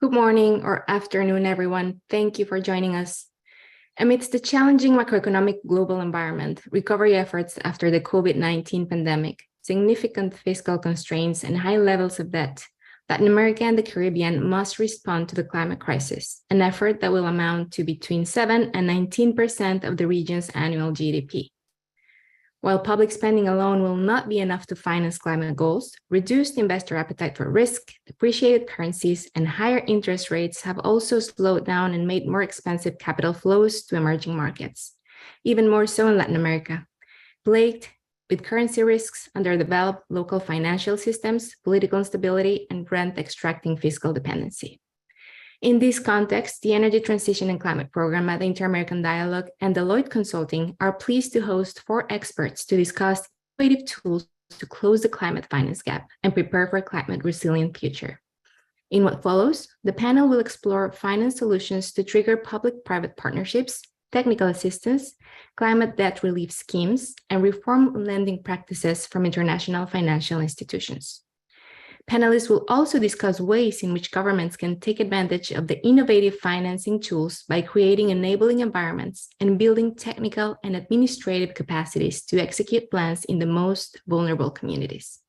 Good morning or afternoon, everyone. Thank you for joining us. Amidst the challenging macroeconomic global environment, recovery efforts after the COVID-19 pandemic, significant fiscal constraints, and high levels of debt, Latin America and the Caribbean must respond to the climate crisis, an effort that will amount to between 7 and 19% of the region's annual GDP. While public spending alone will not be enough to finance climate goals, reduced investor appetite for risk, depreciated currencies, and higher interest rates have also slowed down and made more expensive capital flows to emerging markets, even more so in Latin America, plagued with currency risks, underdeveloped local financial systems, political instability, and rent-extracting fiscal dependency. In this context, the Energy Transition and Climate Program at the Inter-American Dialogue and Deloitte Consulting are pleased to host 4 experts to discuss innovative tools to close the climate finance gap and prepare for a climate-resilient future. In what follows, the panel will explore finance solutions to trigger public-private partnerships, technical assistance, climate debt relief schemes, and reform lending practices from international financial institutions. Panelists will also discuss ways in which governments can take advantage of the innovative financing tools by creating enabling environments and building technical and administrative capacities to execute plans in the most vulnerable communities.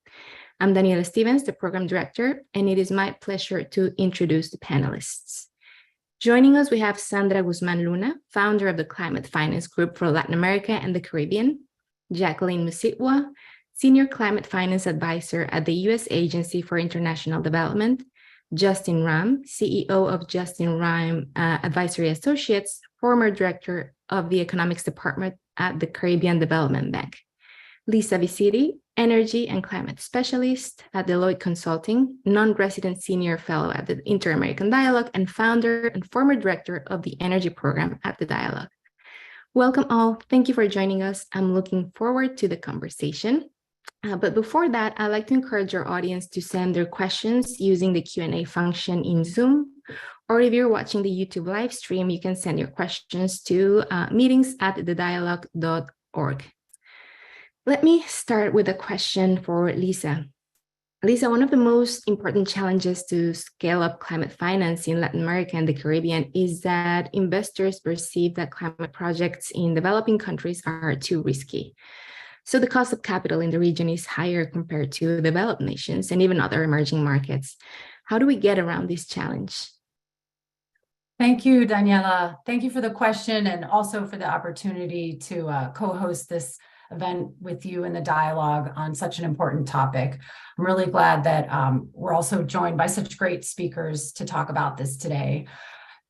I'm Daniela Stevens, the program director, and it is my pleasure to introduce the panelists. Joining us, we have Sandra Guzman Luna, founder of the Climate Finance Group for Latin America and the Caribbean, Jacqueline Musitwa, Senior Climate Finance Advisor at the U.S. Agency for International Development, Justin Ram, CEO of Justin Ram Advisory Associates, former Director of the Economics Department at the Caribbean Development Bank, Lisa Viciti, Energy and Climate Specialist at Deloitte Consulting, non-resident Senior Fellow at the Inter-American Dialogue, and founder and former Director of the Energy Program at the Dialogue. Welcome all. Thank you for joining us. I'm looking forward to the conversation. But before that, I'd like to encourage our audience to send their questions using the Q&A function in Zoom. Or if you're watching the YouTube live stream, you can send your questions to meetings@thedialogue.org. Let me start with a question for Lisa. Lisa, one of the most important challenges to scale up climate finance in Latin America and the Caribbean is that investors perceive that climate projects in developing countries are too risky. So the cost of capital in the region is higher compared to developed nations and even other emerging markets. How do we get around this challenge? Thank you, Daniela. Thank you for the question and also for the opportunity to co-host this event with you in the dialogue on such an important topic. I'm really glad that we're also joined by such great speakers to talk about this today.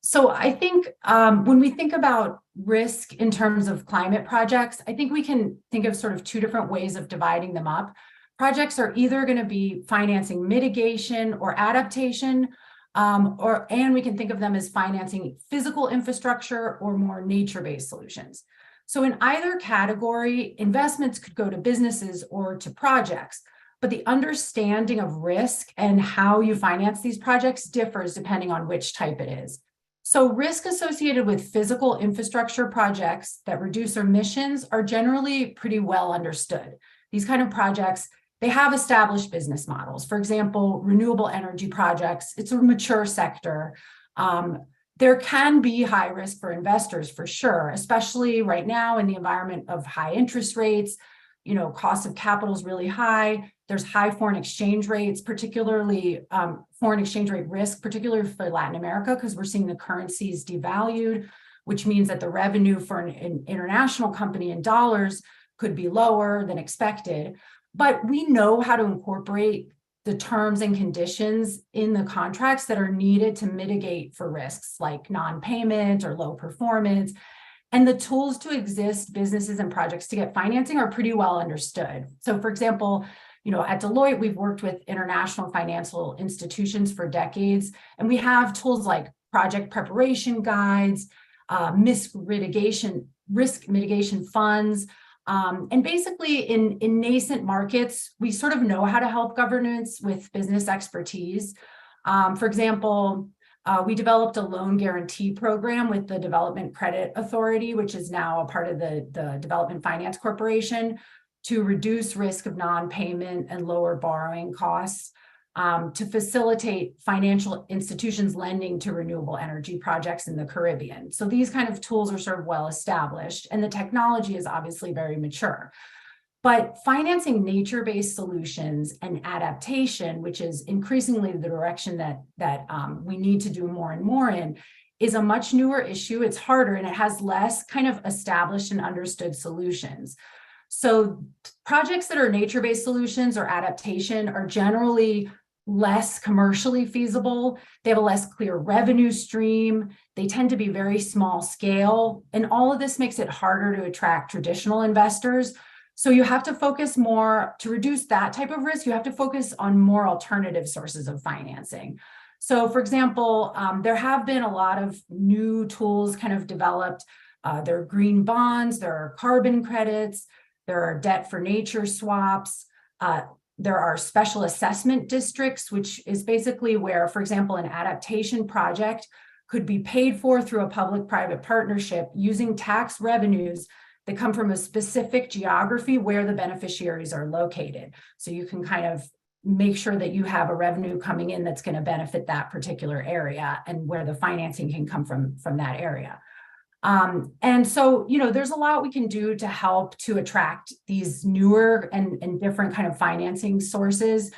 So I think when we think about risk in terms of climate projects, I think we can think of sort of 2 different ways of dividing them up. Projects are either going to be financing mitigation or adaptation, and we can think of them as financing physical infrastructure or more nature-based solutions. So in either category, investments could go to businesses or to projects, but the understanding of risk and how you finance these projects differs depending on which type it is. So risk associated with physical infrastructure projects that reduce emissions are generally pretty well understood. These kind of projects, they have established business models. For example, renewable energy projects, it's a mature sector. There can be high risk for investors for sure, especially right now in the environment of high interest rates. Cost of capital is really high. There's high foreign exchange rates, particularly foreign exchange rate risk, particularly for Latin America, because we're seeing the currencies devalued, which means that the revenue for an international company in dollars could be lower than expected. But we know how to incorporate the terms and conditions in the contracts that are needed to mitigate for risks like non-payment or low performance. And the tools to assist businesses and projects to get financing are pretty well understood. So for example, at Deloitte, we've worked with international financial institutions for decades, and we have tools like project preparation guides, risk mitigation funds. And basically in nascent markets, we sort of know how to help governments with business expertise. For example, we developed a loan guarantee program with the Development Credit Authority, which is now a part of the Development Finance Corporation, to reduce risk of non-payment and lower borrowing costs. to facilitate financial institutions lending to renewable energy projects in the Caribbean. So these kind of tools are sort of well established, and the technology is obviously very mature. But financing nature-based solutions and adaptation, which is increasingly the direction that we need to do more and more in, is a much newer issue. It's harder, and it has less kind of established and understood solutions. So projects that are nature-based solutions or adaptation are generally less commercially feasible. They have a less clear revenue stream. They tend to be very small scale. And all of this makes it harder to attract traditional investors. So you have to focus more to reduce that type of risk. You have to focus on more alternative sources of financing. So for example, there have been a lot of new tools kind of developed. There are green bonds, there are carbon credits, there are debt for nature swaps. There are special assessment districts, which is basically where, for example, an adaptation project could be paid for through a public-private partnership using tax revenues that come from a specific geography where the beneficiaries are located. So you can kind of make sure that you have a revenue coming in that's going to benefit that particular area and where the financing can come from that area. And so, there's a lot we can do to help to attract these newer and different kind of financing sources.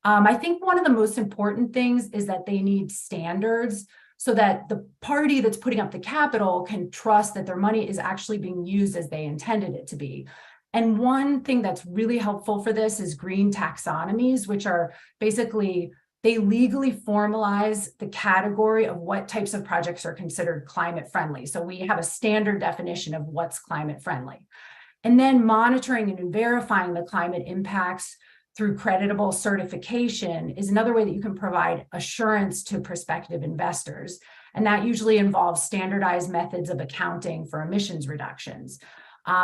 I think one of the most important things is that they need standards so that the party that's putting up the capital can trust that their money is actually being used as they intended it to be. And one thing that's really helpful for this is green taxonomies, which are basically, they legally formalize the category of what types of projects are considered climate friendly. So we have a standard definition of what's climate friendly. And then monitoring and verifying the climate impacts through creditable certification is another way that you can provide assurance to prospective investors. And that usually involves standardized methods of accounting for emissions reductions.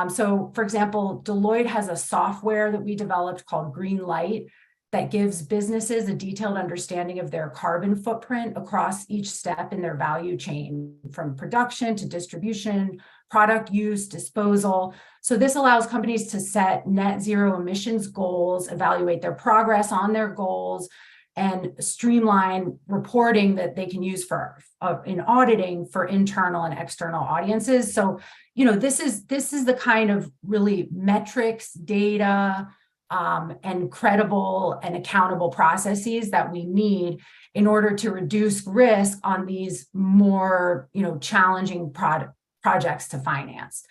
So for example, Deloitte has a software that we developed called Green Light that gives businesses a detailed understanding of their carbon footprint across each step in their value chain, from production to distribution, product use, disposal. So this allows companies to set net zero emissions goals, evaluate their progress on their goals, and streamline reporting that they can use for in auditing for internal and external audiences. So, this is the kind of really metrics, data, and credible and accountable processes that we need in order to reduce risk on these more, challenging projects to finance.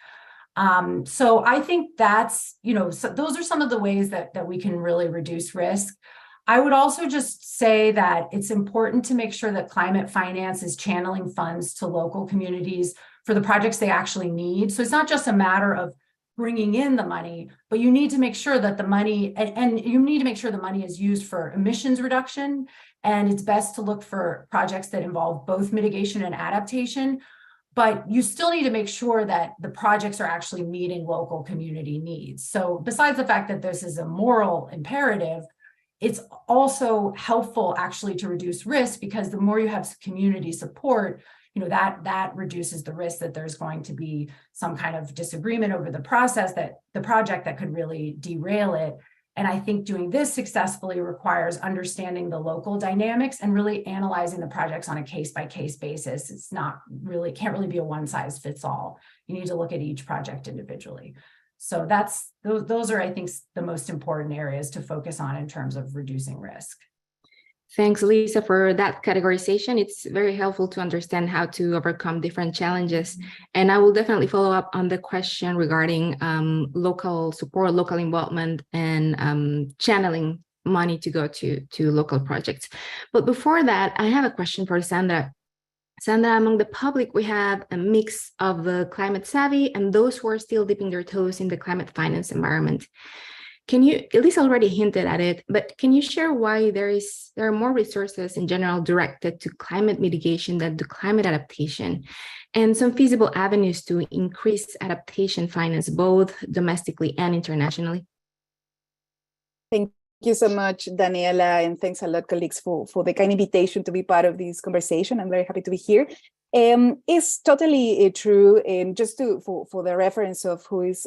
So I think that's, so those are some of the ways that we can really reduce risk. I would also just say that it's important to make sure that climate finance is channeling funds to local communities for the projects they actually need. So it's not just a matter of bringing in the money, but you need to make sure that the money, and you need to make sure the money is used for emissions reduction. And it's best to look for projects that involve both mitigation and adaptation. But you still need to make sure that the projects are actually meeting local community needs. So besides the fact that this is a moral imperative, it's also helpful actually to reduce risk, because the more you have community support, that reduces the risk that there's going to be some kind of disagreement over the process, that the project that could really derail it. And I think doing this successfully requires understanding the local dynamics and really analyzing the projects on a case-by-case basis. It's not really, can't really be a one-size-fits-all. You need to look at each project individually. So those are, I think, the most important areas to focus on in terms of reducing risk. Thanks, Lisa, for that categorization. It's very helpful to understand how to overcome different challenges. And I will definitely follow up on the question regarding local support, local involvement, and channeling money to go to local projects. But before that, I have a question for Sandra. Sandra, among the public, we have a mix of the climate savvy and those who are still dipping their toes in the climate finance environment. Can you, Elise already hinted at it, but can you share why there are more resources in general directed to climate mitigation than to climate adaptation, and some feasible avenues to increase adaptation finance, both domestically and internationally? Thank you so much, Daniela, and thanks a lot, colleagues, for the kind invitation to be part of this conversation. I'm very happy to be here. It's totally true, and just for the reference of who is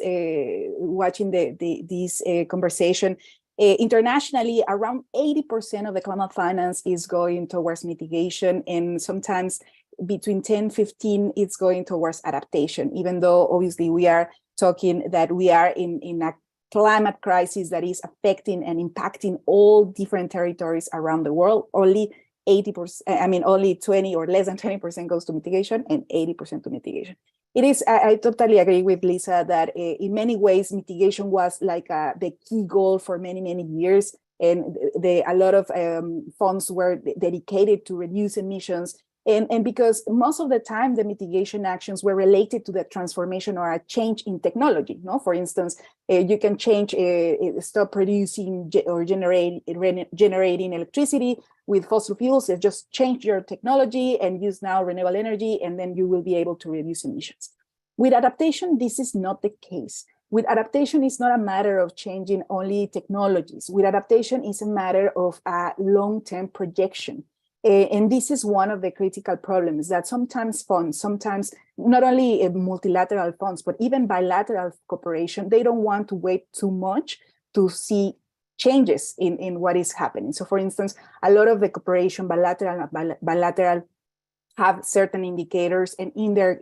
watching this conversation, Internationally, around 80% of the climate finance is going towards mitigation, and sometimes between 10-15 it's going towards adaptation, even though obviously we are talking that we are in a climate crisis that is affecting and impacting all different territories around the world. Only 80%, I mean, only 20 or less than 20% goes to mitigation and 80% to mitigation. It is, I totally agree with Lisa that in many ways, mitigation was like the key goal for many, many years. And a lot of funds were dedicated to reduce emissions. And because most of the time, the mitigation actions were related to the transformation or a change in technology. No, for instance, you can change, stop producing or generating electricity with fossil fuels. Just change your technology and use now renewable energy, and then you will be able to reduce emissions. With adaptation, this is not the case. With adaptation, it's not a matter of changing only technologies. With adaptation, it's a matter of a long-term projection. And this is one of the critical problems, that sometimes funds, sometimes not only multilateral funds, but even bilateral cooperation, they don't want to wait too much to see changes in what is happening. So for instance, a lot of the cooperation, bilateral have certain indicators, and in their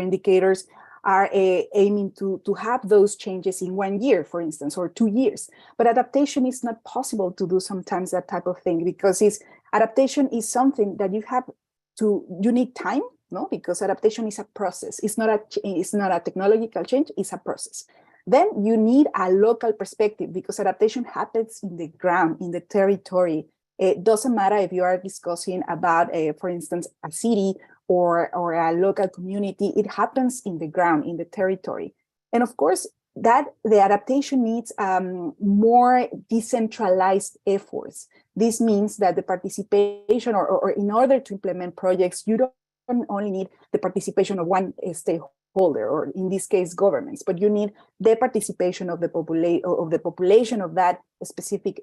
indicators are aiming to have those changes in 1 year, for instance, or 2 years. But adaptation is not possible to do sometimes that type of thing, because adaptation is something that you need time, no? Because adaptation is a process. It's not a technological change, it's a process. Then you need a local perspective, because adaptation happens in the ground, in the territory. It doesn't matter if you are discussing about, for instance, a city or a local community. It happens in the ground, in the territory. And of course, that the adaptation needs more decentralized efforts. This means that the participation, or in order to implement projects, you don't only need the participation of one stakeholder, or in this case, governments, but you need the participation of the population of that specific,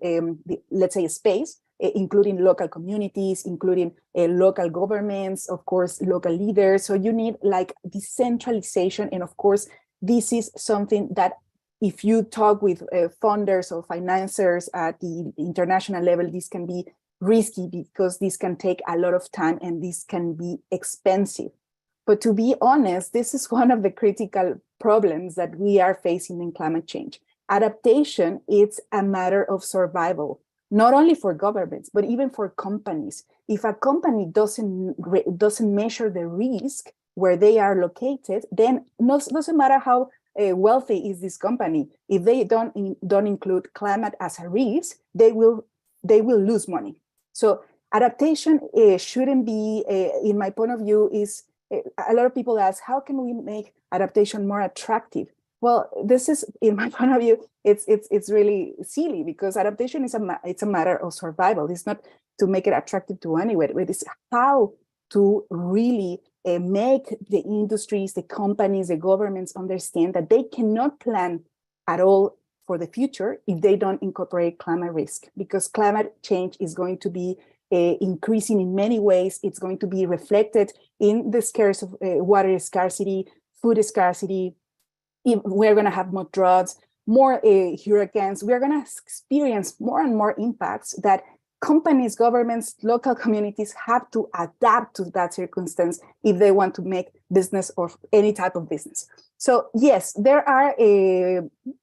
let's say, space, including local communities, including local governments, of course, local leaders. So you need like decentralization. And of course, this is something that if you talk with funders or financiers at the international level, this can be risky, because this can take a lot of time and this can be expensive. But to be honest, this is one of the critical problems that we are facing in climate change. Adaptation, it's a matter of survival, not only for governments, but even for companies. If a company doesn't measure the risk where they are located, then doesn't matter how wealthy is this company. If they don't include climate as a risk, they will lose money. So adaptation shouldn't be, in my point of view, is a lot of people ask, how can we make adaptation more attractive? Well, this is, in my point of view, it's really silly, because adaptation is it's a matter of survival. It's not to make it attractive to anyone. It's how to really make the industries, the companies, the governments understand that they cannot plan at all for the future if they don't incorporate climate risk, because climate change is going to be increasing in many ways. It's going to be reflected in the water scarcity, food scarcity. We're going to have more droughts, more hurricanes. We're going to experience more and more impacts that companies, governments, local communities have to adapt to that circumstance if they want to make business or any type of business. So yes, there are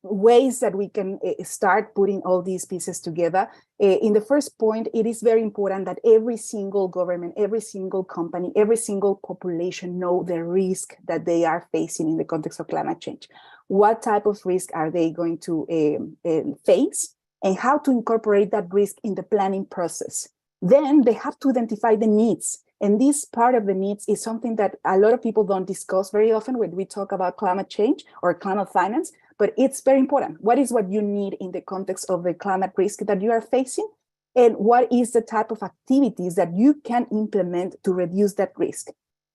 ways that we can start putting all these pieces together. In the first point, it is very important that every single government, every single company, every single population know the risk that they are facing in the context of climate change. What type of risk are they going to face, and how to incorporate that risk in the planning process. Then they have to identify the needs. And this part of the needs is something that a lot of people don't discuss very often when we talk about climate change or climate finance, but it's very important. What is what you need in the context of the climate risk that you are facing? And what is the type of activities that you can implement to reduce that risk?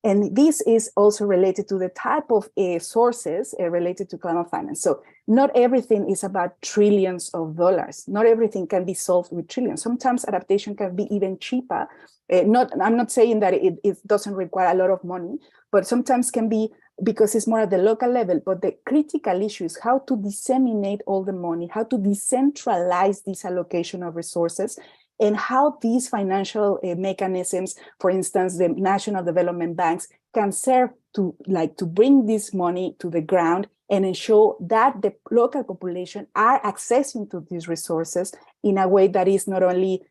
And this is also related to the type of sources related to climate finance. So not everything is about trillions of dollars. Not everything can be solved with trillions. Sometimes adaptation can be even cheaper. I'm not saying that it doesn't require a lot of money, but sometimes can be because it's more at the local level. But the critical issue is how to disseminate all the money, how to decentralize this allocation of resources, and how these financial mechanisms, for instance, the national development banks, can serve to bring this money to the ground and ensure that the local population are accessing to these resources in a way that is not only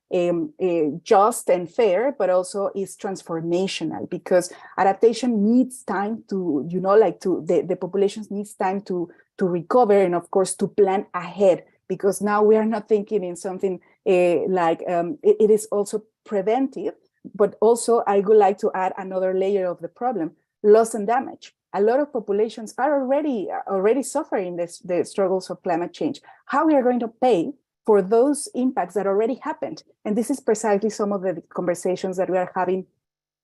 just and fair, but also is transformational, because adaptation needs time to, the population needs time to recover, and of course to plan ahead, because now we are not thinking in something it is also preventive, but also I would like to add another layer of the problem: loss and damage. A lot of populations are already suffering the struggles of climate change. How we are going to pay for those impacts that already happened? And this is precisely some of the conversations that we are having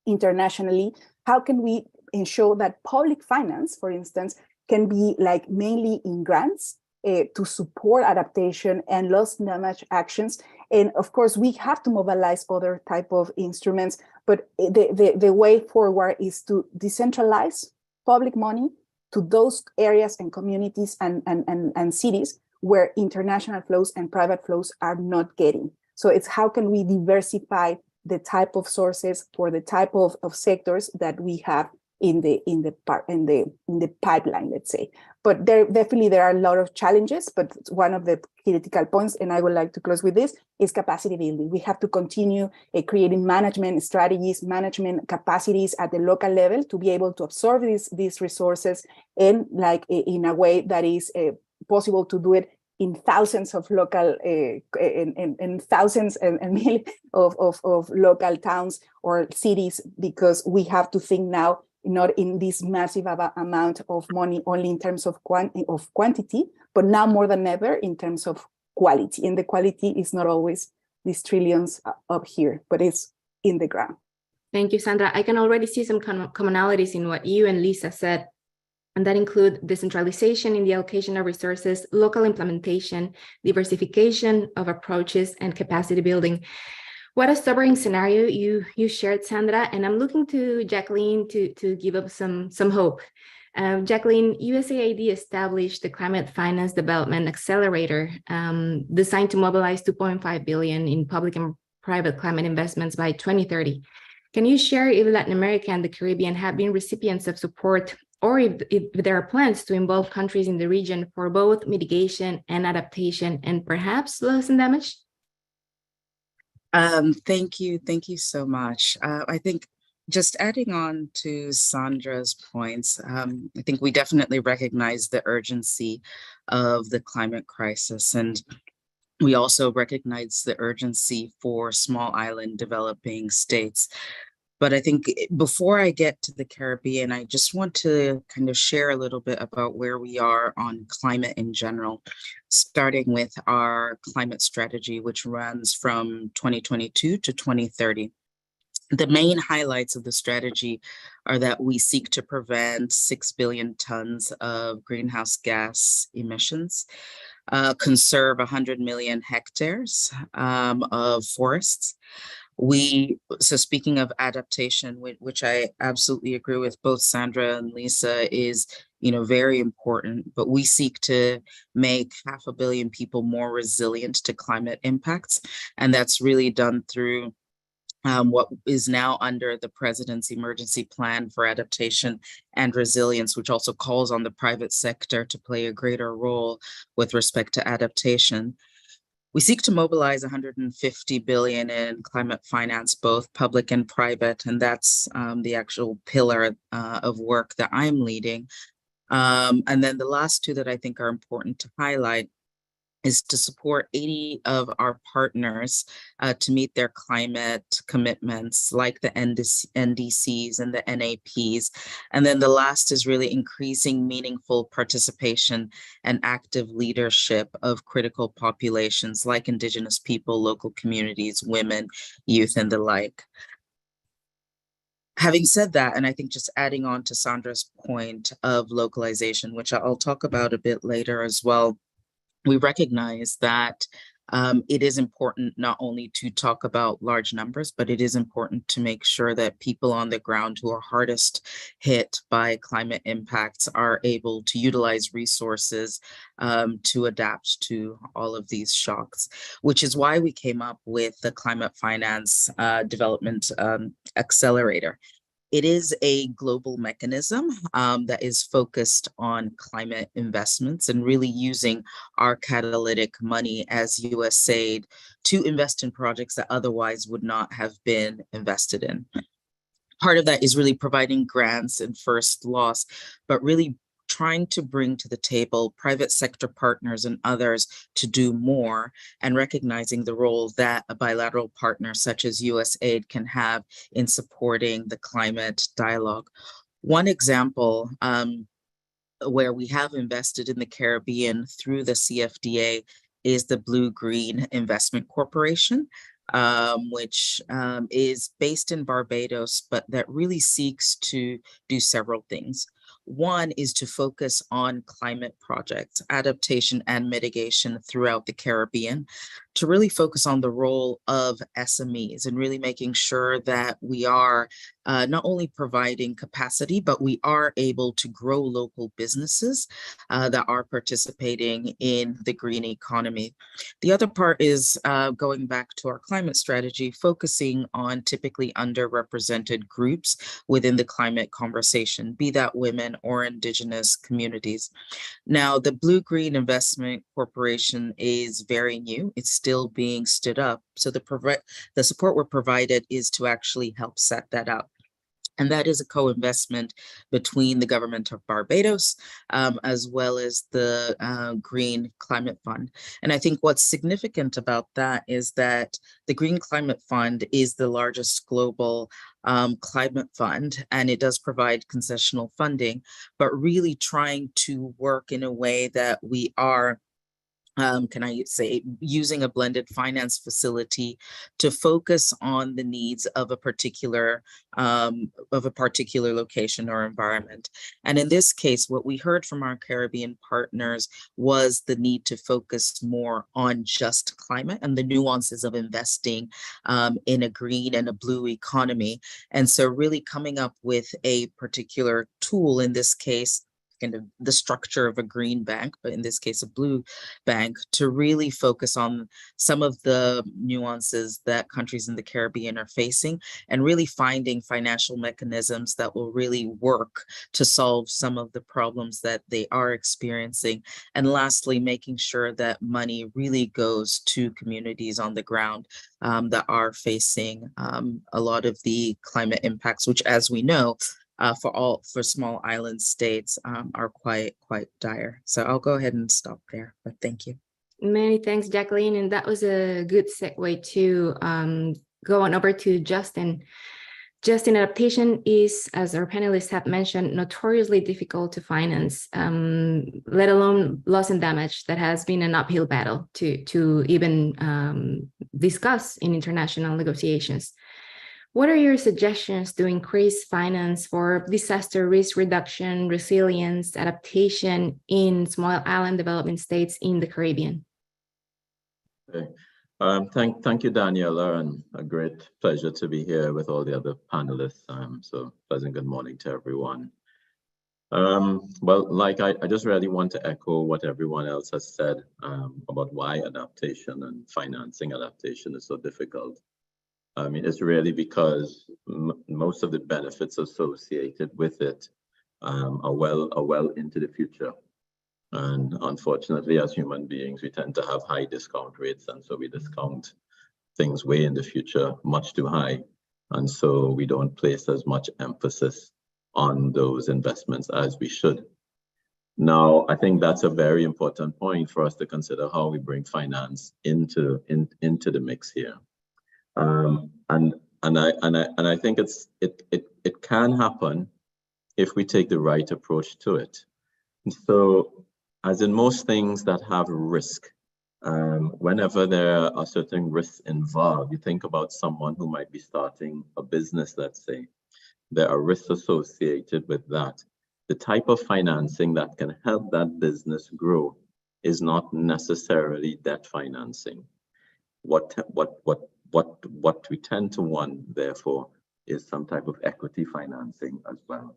internationally. How can we ensure that public finance, for instance, can be mainly in grants to support adaptation and loss and damage actions? And of course, we have to mobilize other type of instruments, but the way forward is to decentralize public money to those areas and communities and cities where international flows and private flows are not getting. So it's how can we diversify the type of sources for the type of sectors that we have in the pipeline, let's say. But there are a lot of challenges, but one of the critical points, and I would like to close with this, is capacity building. We have to continue creating management strategies, management capacities at the local level to be able to absorb these resources and in a way that is possible to do it in thousands of local in thousands and millions of local towns or cities, because we have to think now not in this massive amount of money only in terms of quantity, but now more than ever in terms of quality. And the quality is not always these trillions up here, but it's in the ground. Thank you, Sandra. I can already see some commonalities in what you and Lisa said, and that include decentralization in the allocation of resources, local implementation, diversification of approaches, and capacity building. What a sobering scenario you shared, Sandra, and I'm looking to Jacqueline to give up some hope. Jacqueline, USAID established the Climate Finance Development Accelerator, designed to mobilize $2.5 billion in public and private climate investments by 2030. Can you share if Latin America and the Caribbean have been recipients of support, or if there are plans to involve countries in the region for both mitigation and adaptation, and perhaps loss and damage? Thank you so much. I think just adding on to Sandra's points, I think we definitely recognize the urgency of the climate crisis, and we also recognize the urgency for small island developing states. But I think before I get to the Caribbean, I just want to kind of share a little bit about where we are on climate in general, starting with our climate strategy, which runs from 2022 to 2030. The main highlights of the strategy are that we seek to prevent 6 billion tons of greenhouse gas emissions, conserve 100 million hectares of forests. So speaking of adaptation, which I absolutely agree with both Sandra and Lisa, is very important, but we seek to make 500 million people more resilient to climate impacts, and that's really done through what is now under the President's Emergency Plan for Adaptation and Resilience, which also calls on the private sector to play a greater role with respect to adaptation. We seek to mobilize 150 billion in climate finance, both public and private, and that's the actual pillar of work that I'm leading. And then the last two that I think are important to highlight is to support 80 of our partners to meet their climate commitments, like the NDCs and the NAPs. And then the last is really increasing meaningful participation and active leadership of critical populations like Indigenous people, local communities, women, youth, and the like. Having said that, and I think just adding on to Sandra's point of localization, which I'll talk about a bit later as well, we recognize that It is important not only to talk about large numbers, but it is important to make sure that people on the ground who are hardest hit by climate impacts are able to utilize resources to adapt to all of these shocks, which is why we came up with the Climate Finance Development Accelerator. It is a global mechanism that is focused on climate investments and really using our catalytic money as USAID to invest in projects that otherwise would not have been invested in. Part of that is really providing grants and first loss, but really trying to bring to the table private sector partners and others to do more, and recognizing the role that a bilateral partner such as USAID can have in supporting the climate dialogue. One example where we have invested in the Caribbean through the CFDA is the Blue Green Investment Corporation, which is based in Barbados, but that really seeks to do several things. One is to focus on climate projects, adaptation and mitigation throughout the Caribbean, to really focus on the role of SMEs and really making sure that we are not only providing capacity, but we are able to grow local businesses that are participating in the green economy. The other part is going back to our climate strategy, focusing on typically underrepresented groups within the climate conversation, be that women or Indigenous communities. Now, the Blue Green Investment Corporation is very new. It's still being stood up. So the support we're provided is to actually help set that up. And that is a co-investment between the government of Barbados as well as the Green Climate Fund. And I think what's significant about that is that the Green Climate Fund is the largest global climate fund, and it does provide concessional funding, but really trying to work in a way that we are can I say, using a blended finance facility to focus on the needs of a particular location or environment. And in this case, what we heard from our Caribbean partners was the need to focus more on just climate and the nuances of investing in a green and a blue economy. And so really coming up with a particular tool, in this case, kind of the structure of a green bank, but in this case, a blue bank, to really focus on some of the nuances that countries in the Caribbean are facing and really finding financial mechanisms that will really work to solve some of the problems that they are experiencing. And lastly, making sure that money really goes to communities on the ground that are facing a lot of the climate impacts, which, as we know, for small island states are quite dire. So I'll go ahead and stop there, but thank you. Many thanks, Jacqueline. And that was a good segue to go on over to Justin. Justin, adaptation is, as our panelists have mentioned, notoriously difficult to finance, let alone loss and damage. That has been an uphill battle to even discuss in international negotiations. What are your suggestions to increase finance for disaster risk reduction, resilience, adaptation in small island development states in the Caribbean? Okay. Thank you, Daniela, and a great pleasure to be here with all the other panelists. So pleasant good morning to everyone. Well, I just really want to echo what everyone else has said about why adaptation and financing adaptation is so difficult. I mean, it's really because most of the benefits associated with it are well into the future. And unfortunately, as human beings, we tend to have high discount rates. And so we discount things way in the future, much too high. And so we don't place as much emphasis on those investments as we should. Now, I think that's a very important point for us to consider how we bring finance into the mix here. And I think it can happen if we take the right approach to it. And so, as in most things that have risk, whenever there are certain risks involved, you think about someone who might be starting a business, let's say, there are risks associated with that. The type of financing that can help that business grow is not necessarily debt financing. what we tend to want, therefore, is some type of equity financing as well.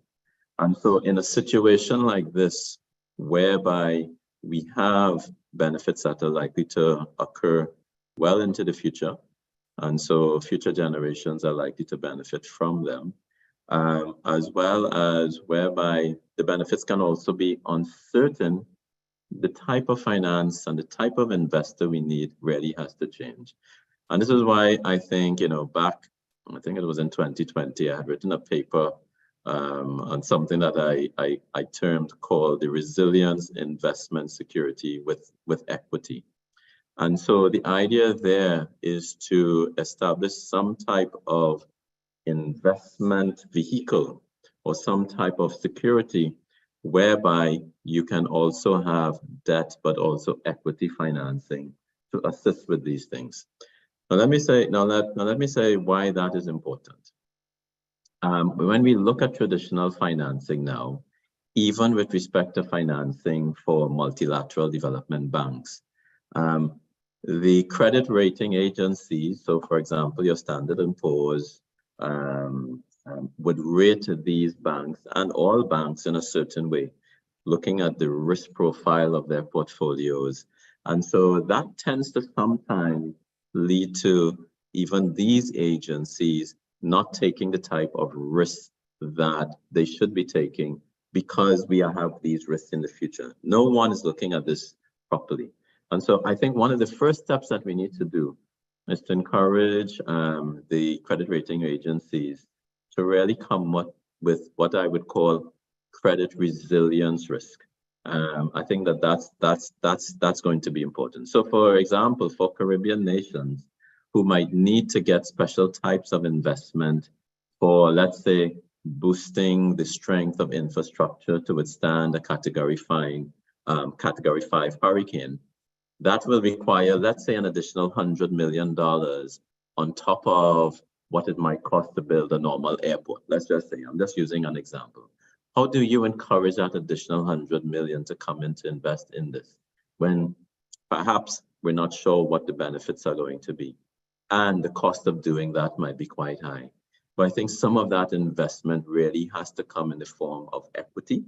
And so in a situation like this, whereby we have benefits that are likely to occur well into the future, and so future generations are likely to benefit from them, as well as whereby the benefits can also be uncertain, the type of finance and the type of investor we need really has to change. And this is why I think, back, I think it was in 2020, I had written a paper on something that I termed called the resilience investment security with equity. And so the idea there is to establish some type of investment vehicle or some type of security whereby you can also have debt, but also equity financing to assist with these things. Now let me say why that is important. When we look at traditional financing now, even with respect to financing for multilateral development banks, the credit rating agencies, so for example, your Standard & Poor's, would rate these banks and all banks in a certain way, looking at the risk profile of their portfolios. And so that tends to sometimes lead to even these agencies not taking the type of risks that they should be taking because we have these risks in the future. No one is looking at this properly. And so I think one of the first steps that we need to do is to encourage the credit rating agencies to really come up with what I would call credit resilience risk. I think that's going to be important. So for example, for Caribbean nations who might need to get special types of investment for, let's say, boosting the strength of infrastructure to withstand a Category 5 hurricane, that will require, let's say, an additional $100 million on top of what it might cost to build a normal airport. Let's just say, I'm just using an example. How do you encourage that additional 100 million to come in to invest in this when perhaps we're not sure what the benefits are going to be? And the cost of doing that might be quite high. But I think some of that investment really has to come in the form of equity,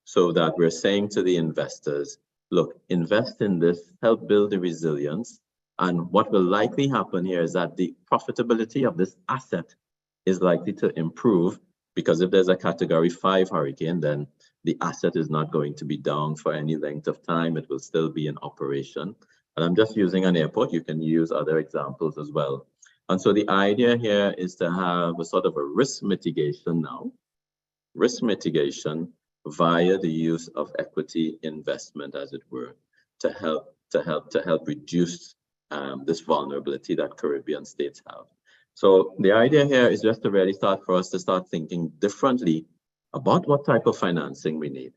so that we're saying to the investors, look, invest in this, help build the resilience. And what will likely happen here is that the profitability of this asset is likely to improve, because if there's a Category 5 hurricane, then the asset is not going to be down for any length of time. It will still be in operation. And I'm just using an airport. You can use other examples as well. And so the idea here is to have a sort of a risk mitigation now, risk mitigation via the use of equity investment, as it were, to help reduce this vulnerability that Caribbean states have. So the idea here is just to really start thinking differently about what type of financing we need.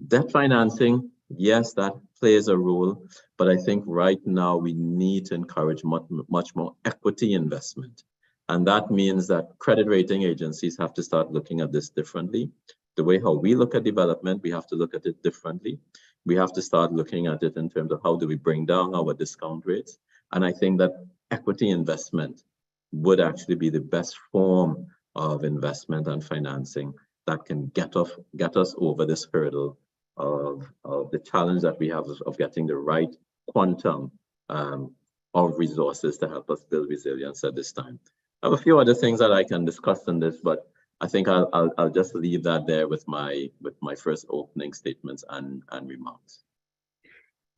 Debt financing, yes, that plays a role, but I think right now we need to encourage much more equity investment. And that means that credit rating agencies have to start looking at this differently. The way how we look at development, we have to look at it differently. We have to start looking at it in terms of how do we bring down our discount rates. And I think that equity investment would actually be the best form of investment and financing that can get us over this hurdle of the challenge that we have of getting the right quantum of resources to help us build resilience at this time. I have a few other things that I can discuss on this, but I think I'll just leave that there with my first opening statements and remarks.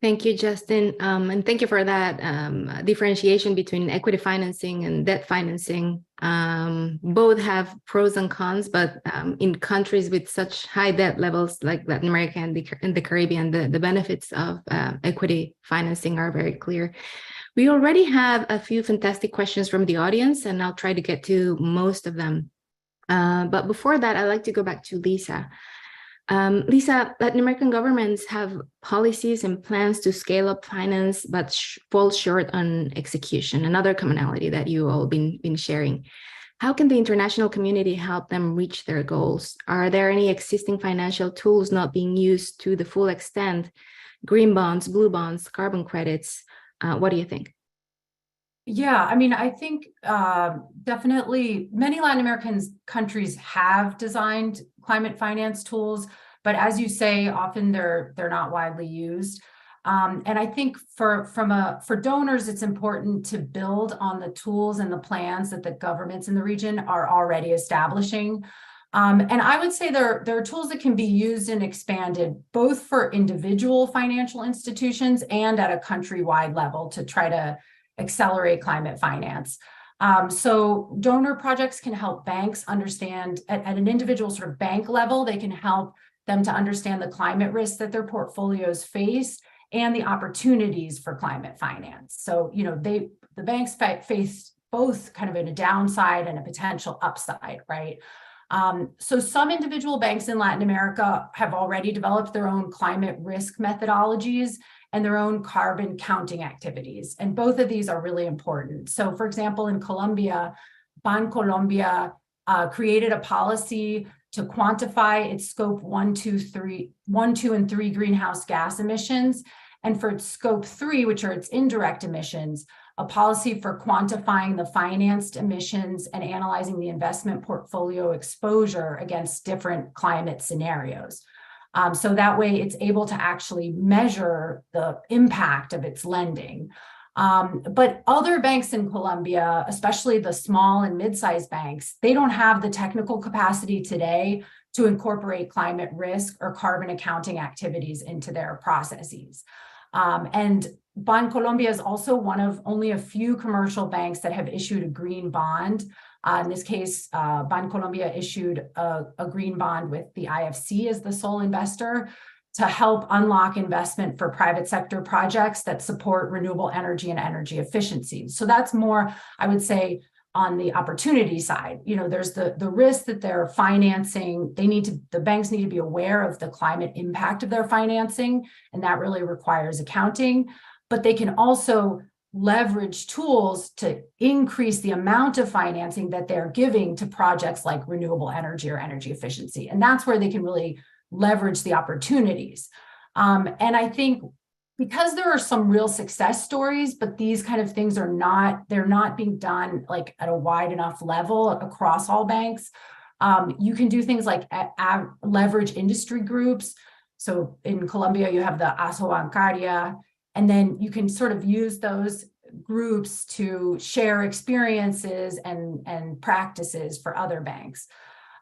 Thank you, Justin. And thank you for that differentiation between equity financing and debt financing. Both have pros and cons, but in countries with such high debt levels like Latin America and the Caribbean, the benefits of equity financing are very clear. We already have a few fantastic questions from the audience, and I'll try to get to most of them. But before that, I'd like to go back to Lisa. Lisa, Latin American governments have policies and plans to scale up finance, but fall short on execution, another commonality that you all been sharing. How can the international community help them reach their goals? Are there any existing financial tools not being used to the full extent? Green bonds, blue bonds, carbon credits? What do you think? Yeah, I mean, I think definitely many Latin American countries have designed climate finance tools, but as you say, often they're not widely used. And I think for donors, it's important to build on the tools and the plans that the governments in the region are already establishing. And I would say there are tools that can be used and expanded both for individual financial institutions and at a countrywide level to try to accelerate climate finance. So donor projects can help banks understand at an individual sort of bank level, they can help them to understand the climate risks that their portfolios face and the opportunities for climate finance. So, the banks face both kind of a downside and a potential upside, right? So some individual banks in Latin America have already developed their own climate risk methodologies and their own carbon counting activities. And both of these are really important. So for example, in Colombia, Bancolombia created a policy to quantify its scope 1, 2, and 3 greenhouse gas emissions. And for its scope 3, which are its indirect emissions, a policy for quantifying the financed emissions and analyzing the investment portfolio exposure against different climate scenarios. So that way it's able to actually measure the impact of its lending. But other banks in Colombia, especially the small and mid-sized banks, they don't have the technical capacity today to incorporate climate risk or carbon accounting activities into their processes. And Bancolombia is also one of only a few commercial banks that have issued a green bond. In this case, Bancolombia issued a green bond with the IFC as the sole investor to help unlock investment for private sector projects that support renewable energy and energy efficiency. So that's more, I would say, on the opportunity side. There's the risk that they're financing. The banks need to be aware of the climate impact of their financing, and that really requires accounting. But they can also leverage tools to increase the amount of financing that they're giving to projects like renewable energy or energy efficiency. And that's where they can really leverage the opportunities. And I think because there are some real success stories, but these kind of things they're not being done like at a wide enough level across all banks. You can do things like leverage industry groups. So in Colombia, you have the ASO Bancaria, and then you can sort of use those groups to share experiences and practices for other banks.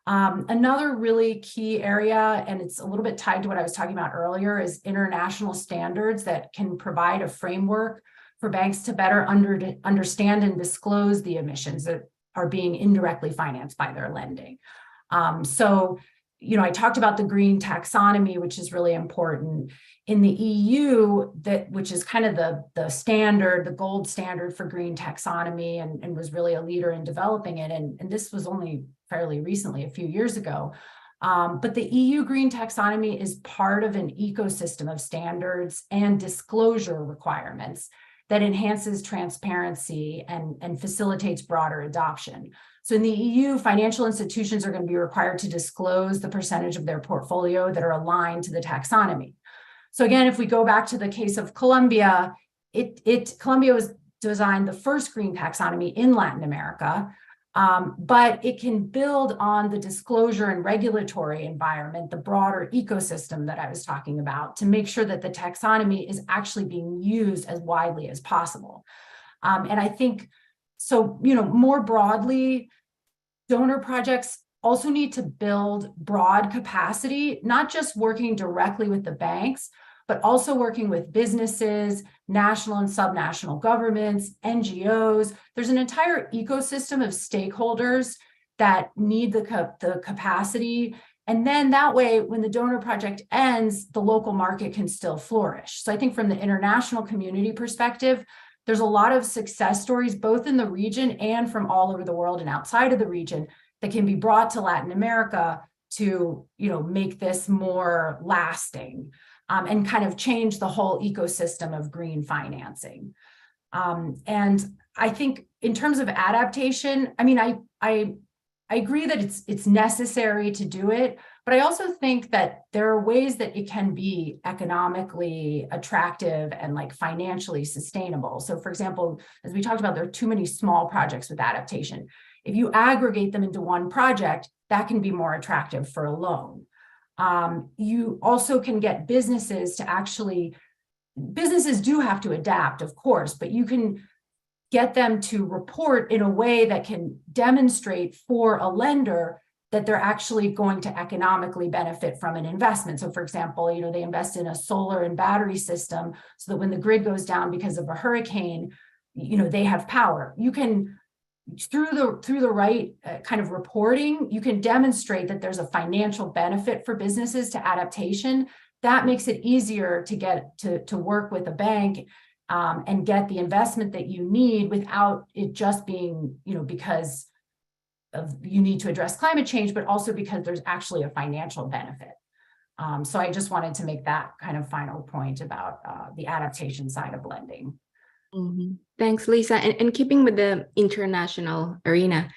Another really key area, and it's a little bit tied to what I was talking about earlier, is international standards that can provide a framework for banks to better understand and disclose the emissions that are being indirectly financed by their lending. I talked about the green taxonomy, which is really important. In the EU, which is kind of the standard, the gold standard for green taxonomy, and was really a leader in developing it. And this was only fairly recently, a few years ago. But the EU green taxonomy is part of an ecosystem of standards and disclosure requirements that enhances transparency and facilitates broader adoption. So in the EU, financial institutions are going to be required to disclose the percentage of their portfolio that are aligned to the taxonomy. So again, if we go back to the case of Colombia, Colombia was designed the first green taxonomy in Latin America, but it can build on the disclosure and regulatory environment, the broader ecosystem that I was talking about, to make sure that the taxonomy is actually being used as widely as possible. And I think, so, more broadly, donor projects also need to build broad capacity, not just working directly with the banks, but also working with businesses, national and subnational governments, NGOs. There's an entire ecosystem of stakeholders that need the capacity. And then that way, when the donor project ends, the local market can still flourish. So I think from the international community perspective, there's a lot of success stories, both in the region and from all over the world and outside of the region, that can be brought to Latin America to, make this more lasting and kind of change the whole ecosystem of green financing. And I think in terms of adaptation, I I agree that it's necessary to do it, but I also think that there are ways that it can be economically attractive and like financially sustainable. So for example, as we talked about, there are too many small projects with adaptation. If you aggregate them into one project, that can be more attractive for a loan. You also can get businesses to actually, businesses do have to adapt, of course, but you can get them to report in a way that can demonstrate for a lender that they're actually going to economically benefit from an investment. So for example, you know, they invest in a solar and battery system so that when the grid goes down because of a hurricane, you know, they have power. You can, through the right kind of reporting, you can demonstrate that there's a financial benefit for businesses to adaptation. That makes it easier to get to work with a bank and get the investment that you need without it just being, you know, because of you need to address climate change, but also because there's actually a financial benefit. So I just wanted to make that kind of final point about the adaptation side of lending. Mm-hmm. Thanks, Lisa. And keeping with the international arena,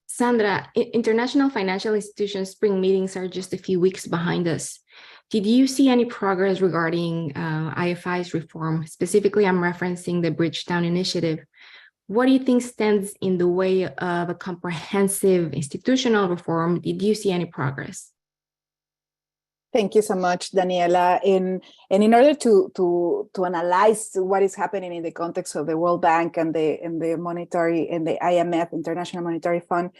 Sandra, international financial institutions spring meetings are just a few weeks behind us. Did you see any progress regarding IFI's reform? Specifically, I'm referencing the Bridgetown Initiative. What do you think stands in the way of a comprehensive institutional reform? Did you see any progress? Thank you so much, Daniela. And in order to analyze what is happening in the context of the World Bank and the monetary and the IMF, International Monetary Fund,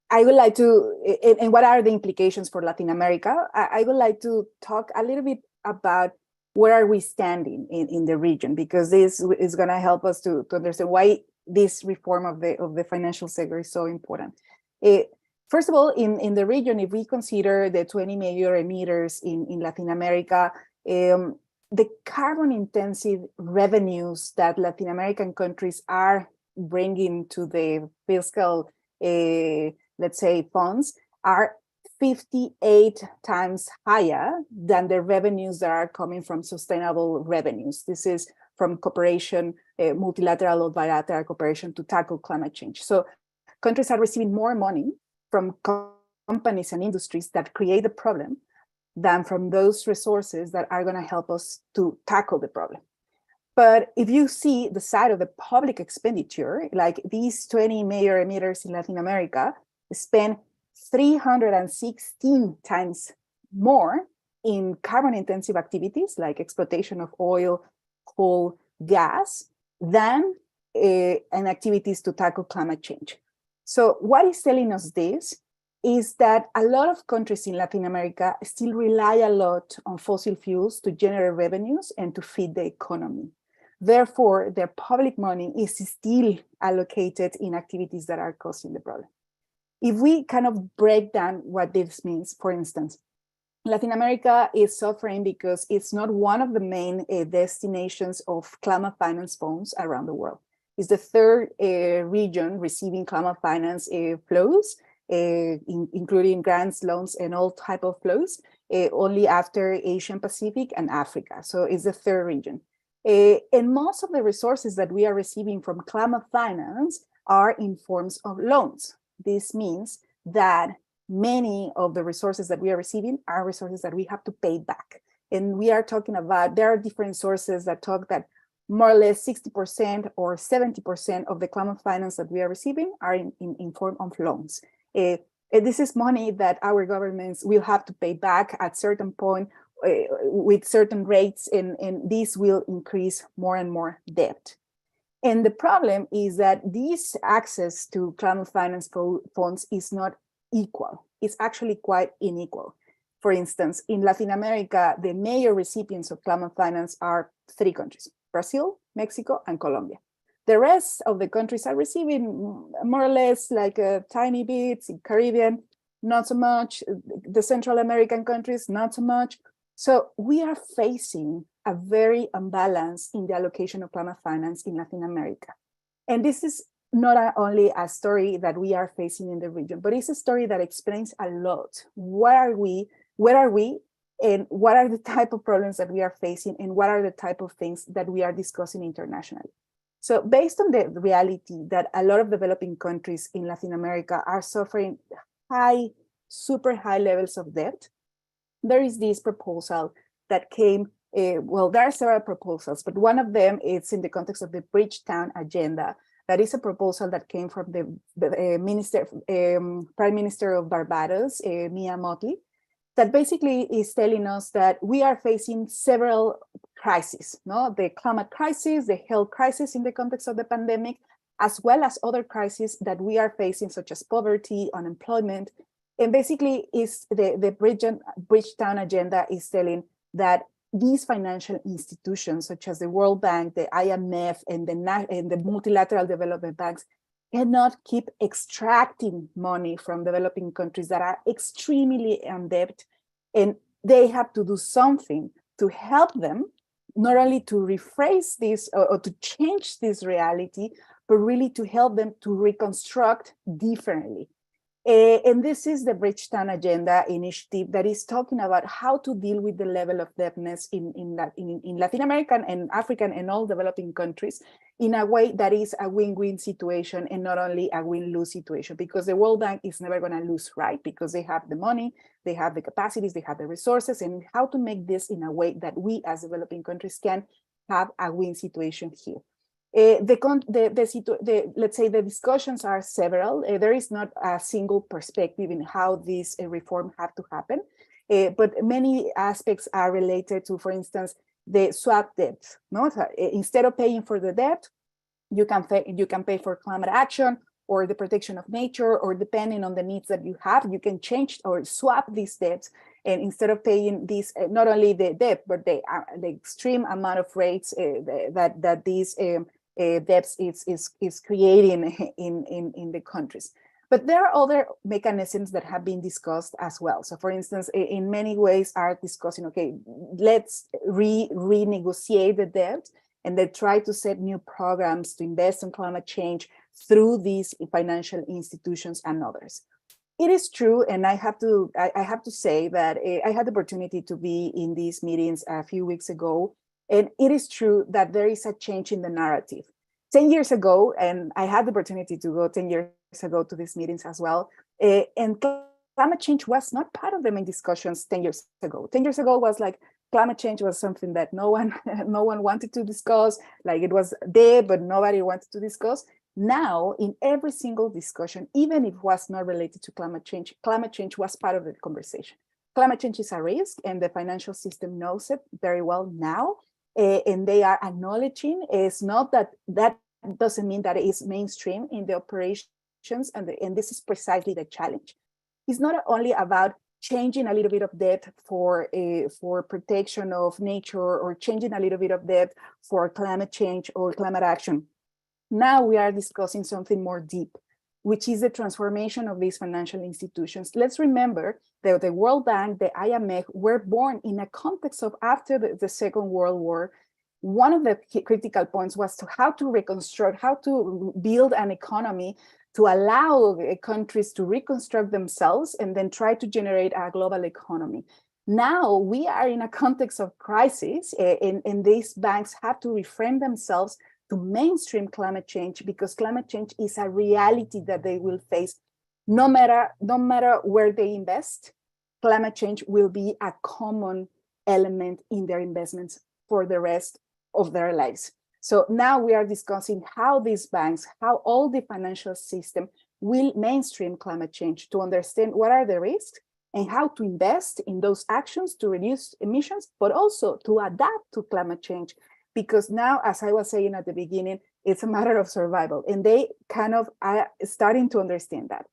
I would like to, and what are the implications for Latin America? I would like to talk a little bit about where are we standing in the region, because this is going to help us to understand why this reform of the financial sector is so important. First of all, in the region, if we consider the 20 major emitters in Latin America, the carbon-intensive revenues that Latin American countries are bringing to the fiscal, let's say, funds are 58 times higher than the revenues that are coming from sustainable revenues. This is from cooperation, multilateral or bilateral cooperation to tackle climate change. So countries are receiving more money from companies and industries that create the problem than from those resources that are going to help us to tackle the problem. But if you see the side of the public expenditure, like these 20 major emitters in Latin America spend 316 times more in carbon-intensive activities like exploitation of oil, coal, gas, than in activities to tackle climate change. So what is telling us this is that a lot of countries in Latin America still rely a lot on fossil fuels to generate revenues and to feed the economy. Therefore, their public money is still allocated in activities that are causing the problem. If we kind of break down what this means, for instance, Latin America is suffering because it's not one of the main destinations of climate finance funds around the world. It's the third region receiving climate finance flows, including grants, loans, and all type of flows, only after Asian Pacific and Africa. So it's the third region. And most of the resources that we are receiving from climate finance are in forms of loans. This means that many of the resources that we are receiving are resources that we have to pay back. And we are talking about, there are different sources that talk that more or less 60% or 70% of the climate finance that we are receiving are in form of loans. This is money that our governments will have to pay back at certain point with certain rates, and this will increase more and more debt. And the problem is that this access to climate finance funds is not equal. It's actually quite unequal. For instance, in Latin America, the major recipients of climate finance are 3 countries: Brazil, Mexico, and Colombia. The rest of the countries are receiving more or less like tiny bits. In Caribbean, not so much. The Central American countries, not so much. So we are facing a very imbalance in the allocation of climate finance in Latin America. And this is not only a story that we are facing in the region, but it's a story that explains a lot. Where are we, and what are the type of problems that we are facing, and what are the type of things that we are discussing internationally. So based on the reality that a lot of developing countries in Latin America are suffering super high levels of debt, there is this proposal that came, well, there are several proposals, but one of them is in the context of the Bridgetown Agenda. That is a proposal that came from the Prime Minister of Barbados, Mia Mottley, that basically is telling us that we are facing several crises, no? The climate crisis, the health crisis in the context of the pandemic, as well as other crises that we are facing, such as poverty, unemployment. And basically is the Bridgetown Agenda is telling that these financial institutions, such as the World Bank, the IMF, and the multilateral development banks, cannot keep extracting money from developing countries that are extremely indebted, and they have to do something to help them, not only to rephrase this or to change this reality, but really to help them to reconstruct differently. And this is the Bridgetown Agenda initiative that is talking about how to deal with the level of debtness in Latin American and African and all developing countries in a way that is a win-win situation and not only a win-lose situation, because the World Bank is never going to lose, right? Because they have the money, they have the capacities, they have the resources, and how to make this in a way that we as developing countries can have a win situation here. Let's say the discussions are several. There is not a single perspective in how this reform have to happen, but many aspects are related to, for instance, the swap debt. No, instead of paying for the debt, you can pay for climate action or the protection of nature, or depending on the needs that you have, you can change or swap these debts. And instead of paying this, not only the debt, but the extreme amount of rates that these debts is creating in the countries. But there are other mechanisms that have been discussed as well. So for instance, in many ways are discussing, okay, let's renegotiate the debt and then try to set new programs to invest in climate change through these financial institutions and others. It is true, and I have to say that I had the opportunity to be in these meetings a few weeks ago, and it is true that there is a change in the narrative. 10 years ago, and I had the opportunity to go 10 years ago to these meetings as well, and climate change was not part of the main discussions 10 years ago. 10 years ago was like, climate change was something that no one wanted to discuss, like it was there, but nobody wanted to discuss. Now, in every single discussion, even if it was not related to climate change was part of the conversation. Climate change is a risk, and the financial system knows it very well now. And they are acknowledging it's not that doesn't mean that it is mainstream in the operations, and this is precisely the challenge. It's not only about changing a little bit of debt for protection of nature, or changing a little bit of debt for climate change or climate action. Now we are discussing something more deep, which is the transformation of these financial institutions. Let's remember that the World Bank, the IMF, were born in a context of after the Second World War. One of the critical points was how to reconstruct, how to build an economy to allow countries to reconstruct themselves and then try to generate a global economy. Now we are in a context of crisis, and these banks have to reframe themselves to mainstream climate change, because climate change is a reality that they will face no matter where they invest. Climate change will be a common element in their investments for the rest of their lives. So now we are discussing how these banks, how all the financial system will mainstream climate change, to understand what are the risks and how to invest in those actions to reduce emissions, but also to adapt to climate change. Because now, as I was saying at the beginning, it's a matter of survival, and they kind of are starting to understand that.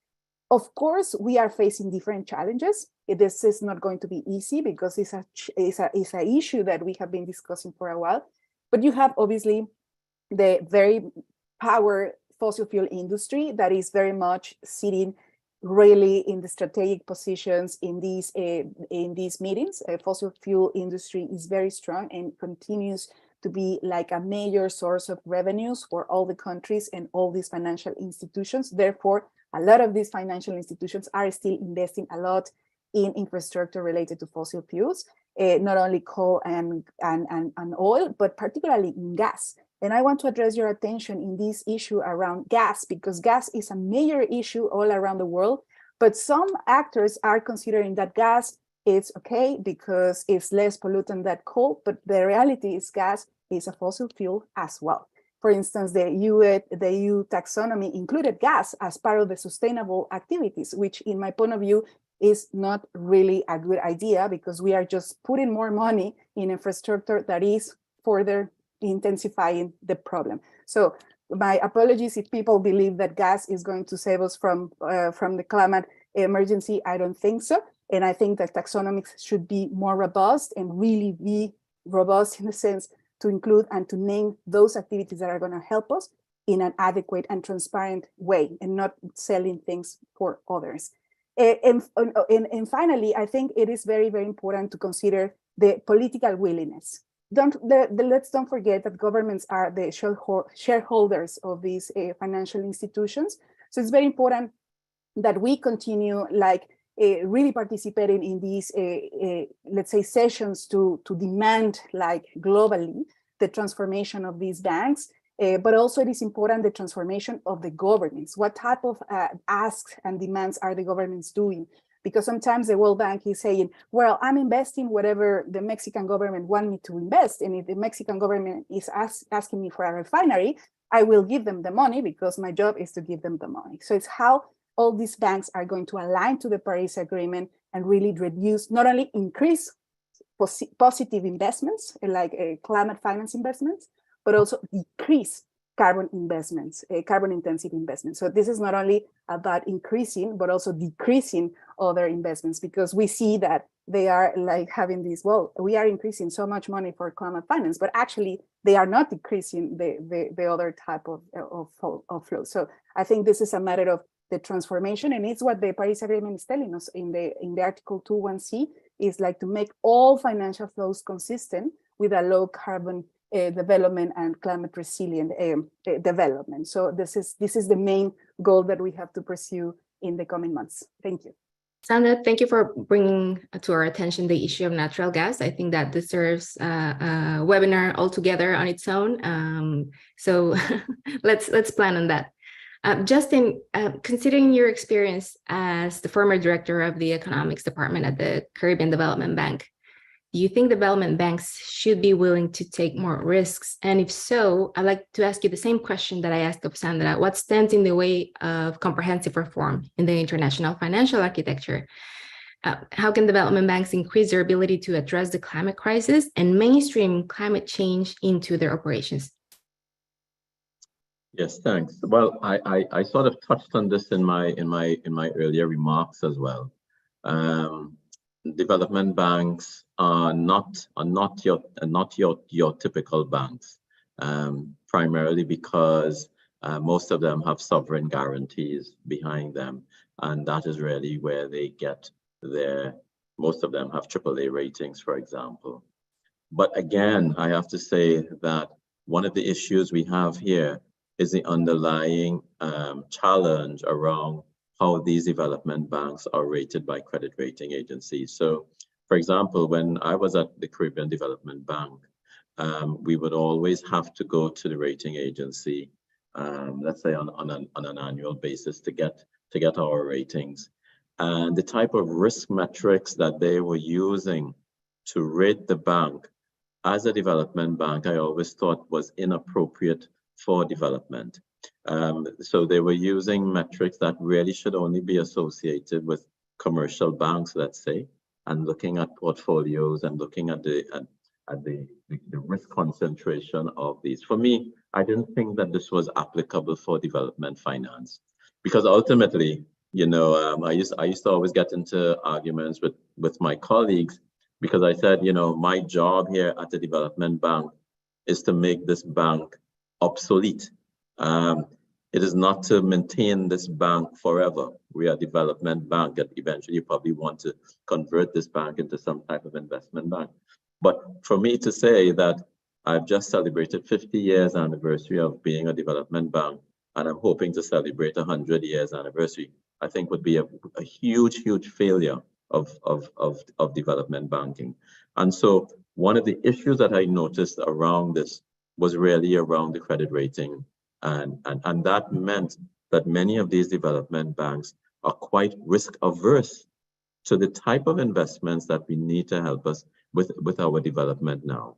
Of course, we are facing different challenges. This is not going to be easy, because it's an issue that we have been discussing for a while. But you have obviously the very power fossil fuel industry that is very much sitting really in the strategic positions in these meetings. Fossil fuel industry is very strong and continues to be like a major source of revenues for all the countries and all these financial institutions. Therefore, a lot of these financial institutions are still investing a lot in infrastructure related to fossil fuels. not only coal and oil, but particularly in gas. And I want to address your attention in this issue around gas, because gas is a major issue all around the world. But some actors are considering that gas is okay because it's less pollutant than coal, but the reality is gas is a fossil fuel as well. For instance, the EU taxonomy included gas as part of the sustainable activities, which in my point of view is not really a good idea, because we are just putting more money in infrastructure that is further intensifying the problem. So my apologies if people believe that gas is going to save us from the climate emergency. I don't think so. And I think that taxonomics should be more robust and really be robust in the sense to include and to name those activities that are going to help us in an adequate and transparent way, and not selling things for others. And finally, I think it is very, very important to consider the political willingness. Let's don't forget that governments are the shareholders of these financial institutions. So it's very important that we continue really participating in these, let's say, sessions to demand globally the transformation of these banks. But also it is important the transformation of the governments. What type of asks and demands are the governments doing? Because sometimes the World Bank is saying, well, I'm investing whatever the Mexican government want me to invest. And if the Mexican government is asking me for a refinery, I will give them the money because my job is to give them the money. So it's how all these banks are going to align to the Paris Agreement and really reduce, not only increase positive investments, like climate finance investments, but also decrease carbon investments, carbon intensive investments. So this is not only about increasing, but also decreasing other investments, because we see that they are having this, well, we are increasing so much money for climate finance, but actually they are not decreasing the other type of flow. So I think this is a matter of the transformation, and it's what the Paris Agreement is telling us in the Article 2.1c, is to make all financial flows consistent with a low carbon development and climate resilient development. So this is the main goal that we have to pursue in the coming months. Thank you. Sandra, thank you for bringing to our attention the issue of natural gas. I think that deserves a webinar altogether on its own. So let's plan on that. Justin, considering your experience as the former director of the economics department at the Caribbean Development Bank, do you think development banks should be willing to take more risks? And if so, I'd like to ask you the same question that I asked of Sandra. What stands in the way of comprehensive reform in the international financial architecture? How can development banks increase their ability to address the climate crisis and mainstream climate change into their operations? Yes, thanks. Well, I sort of touched on this in my earlier remarks as well. Development banks are not your typical banks, primarily because most of them have sovereign guarantees behind them, and that is really where they get most of them have AAA ratings, for example. But again, I have to say that one of the issues we have here is the underlying challenge around how these development banks are rated by credit rating agencies. So, for example, when I was at the Caribbean Development Bank, we would always have to go to the rating agency, let's say on an annual basis to get our ratings. And the type of risk metrics that they were using to rate the bank as a development bank, I always thought was inappropriate for development. So they were using metrics that really should only be associated with commercial banks, let's say, and looking at portfolios and looking at the risk concentration of these. For me, I didn't think that this was applicable for development finance, because ultimately, I used to always get into arguments with my colleagues, because I said, my job here at the development bank is to make this bank obsolete. It is not to maintain this bank forever. We are a development bank, and eventually you probably want to convert this bank into some type of investment bank. But for me to say that I've just celebrated 50 years anniversary of being a development bank, and I'm hoping to celebrate 100 years anniversary, I think would be a huge, huge failure of development banking. And so one of the issues that I noticed around this was really around the credit rating. And that meant that many of these development banks are quite risk averse to the type of investments that we need to help us with our development now.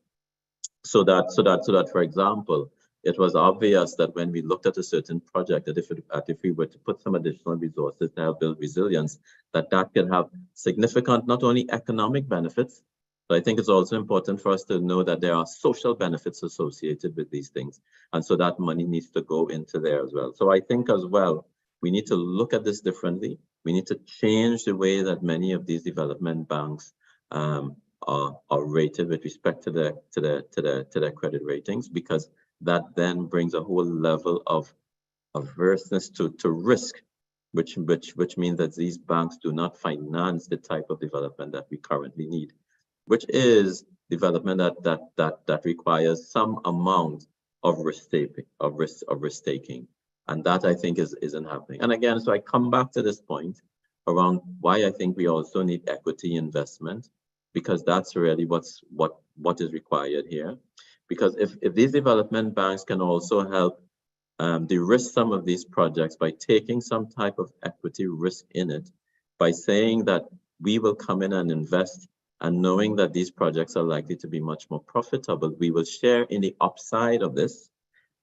So that, for example, it was obvious that when we looked at a certain project, that if we were to put some additional resources to help build resilience, that could have significant, not only economic benefits, but I think it's also important for us to know that there are social benefits associated with these things. And so that money needs to go into there as well. So I think as well, we need to look at this differently. We need to change the way that many of these development banks are rated with respect to their credit ratings, because that then brings a whole level of averseness to risk, which means that these banks do not finance the type of development that we currently need, which is development that requires some amount of risk taking, and that I think isn't happening. And again, so I come back to this point around why I think we also need equity investment, because that's really what is required here. Because if these development banks can also help de-risk some of these projects by taking some type of equity risk in it, by saying that we will come in and invest, and knowing that these projects are likely to be much more profitable, we will share in the upside of this.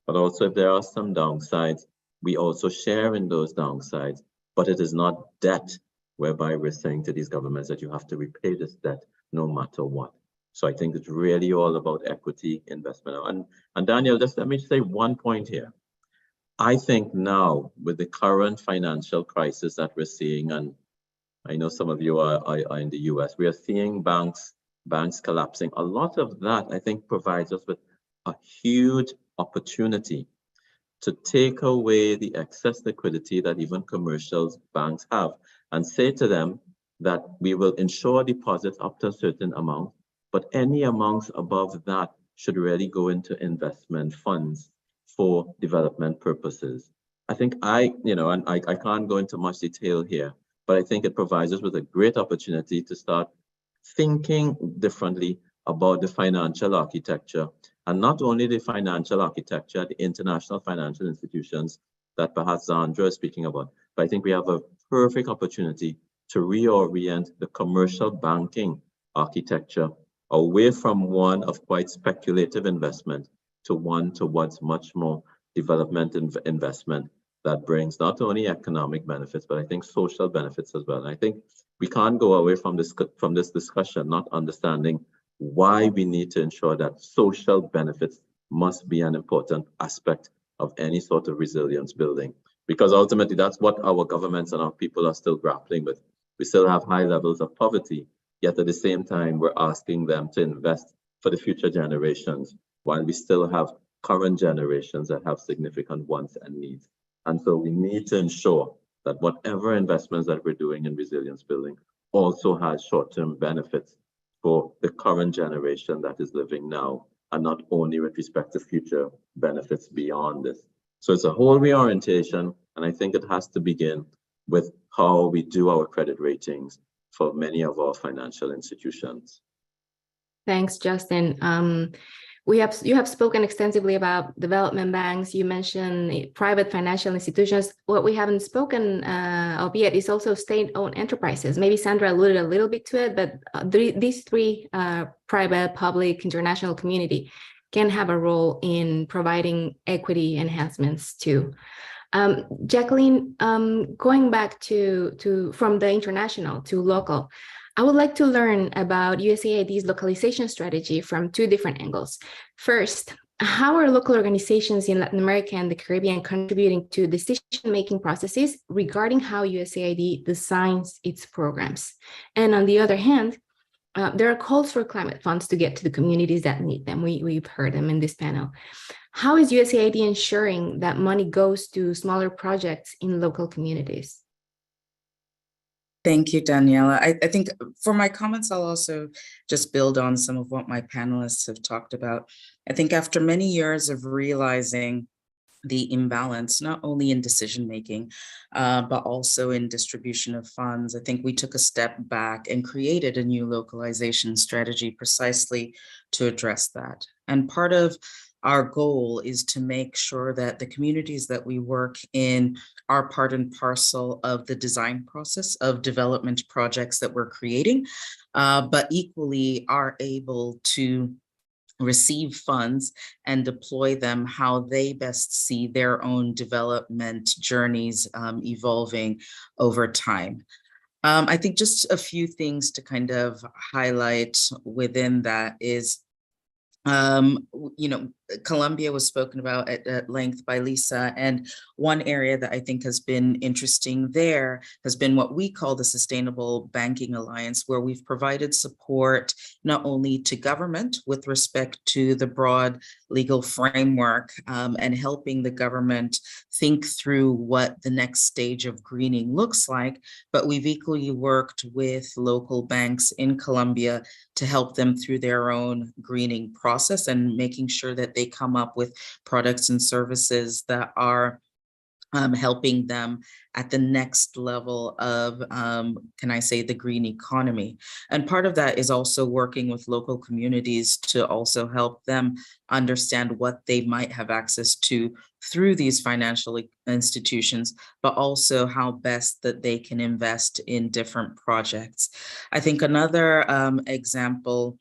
But also if there are some downsides, we also share in those downsides, but it is not debt, whereby we're saying to these governments that you have to repay this debt no matter what. So I think it's really all about equity investment. And Daniel, just let me say one point here. I think now with the current financial crisis that we're seeing, and I know some of you are in the US, we are seeing banks collapsing. A lot of that, I think, provides us with a huge opportunity to take away the excess liquidity that even commercial banks have, and say to them that we will insure deposits up to a certain amount, but any amounts above that should really go into investment funds for development purposes. I think I can't go into much detail here, but I think it provides us with a great opportunity to start thinking differently about the financial architecture, and not only the financial architecture, the international financial institutions that perhaps Sandra is speaking about, but I think we have a perfect opportunity to reorient the commercial banking architecture away from one of quite speculative investment to one towards much more development investment that brings not only economic benefits, but I think social benefits as well. And I think we can't go away from this discussion not understanding why we need to ensure that social benefits must be an important aspect of any sort of resilience building, because ultimately that's what our governments and our people are still grappling with. We still have high levels of poverty, yet at the same time, we're asking them to invest for the future generations, while we still have current generations that have significant wants and needs. And so we need to ensure that whatever investments that we're doing in resilience building also has short-term benefits for the current generation that is living now, and not only with respect to future benefits beyond this. So it's a whole reorientation, and I think it has to begin with how we do our credit ratings for many of our financial institutions. Thanks, Justin. You have spoken extensively about development banks. You mentioned private financial institutions. What we haven't spoken of yet is also state-owned enterprises. Maybe Sandra alluded a little bit to it, but these three, private, public, international, community, can have a role in providing equity enhancements too. Jacqueline, going back from the international to local, I would like to learn about USAID's localization strategy from two different angles. First, how are local organizations in Latin America and the Caribbean contributing to decision-making processes regarding how USAID designs its programs? And on the other hand, there are calls for climate funds to get to the communities that need them. We've heard them in this panel. How is USAID ensuring that money goes to smaller projects in local communities? Thank you, Daniela. I think for my comments, I'll also just build on some of what my panelists have talked about. I think after many years of realizing the imbalance, not only in decision making, but also in distribution of funds. I think we took a step back and created a new localization strategy precisely to address that. And part of our goal is to make sure that the communities that we work in are part and parcel of the design process of development projects that we're creating, but equally are able to receive funds and deploy them how they best see their own development journeys evolving over time. I think just a few things to kind of highlight within that is, Colombia was spoken about at length by Lisa, and one area that I think has been interesting there has been what we call the Sustainable Banking Alliance, where we've provided support not only to government with respect to the broad legal framework and helping the government think through what the next stage of greening looks like, but we've equally worked with local banks in Colombia to help them through their own greening process and making sure that they come up with products and services that are helping them at the next level of, can I say, the green economy. And part of that is also working with local communities to also help them understand what they might have access to through these financial institutions, but also how best that they can invest in different projects. I think another example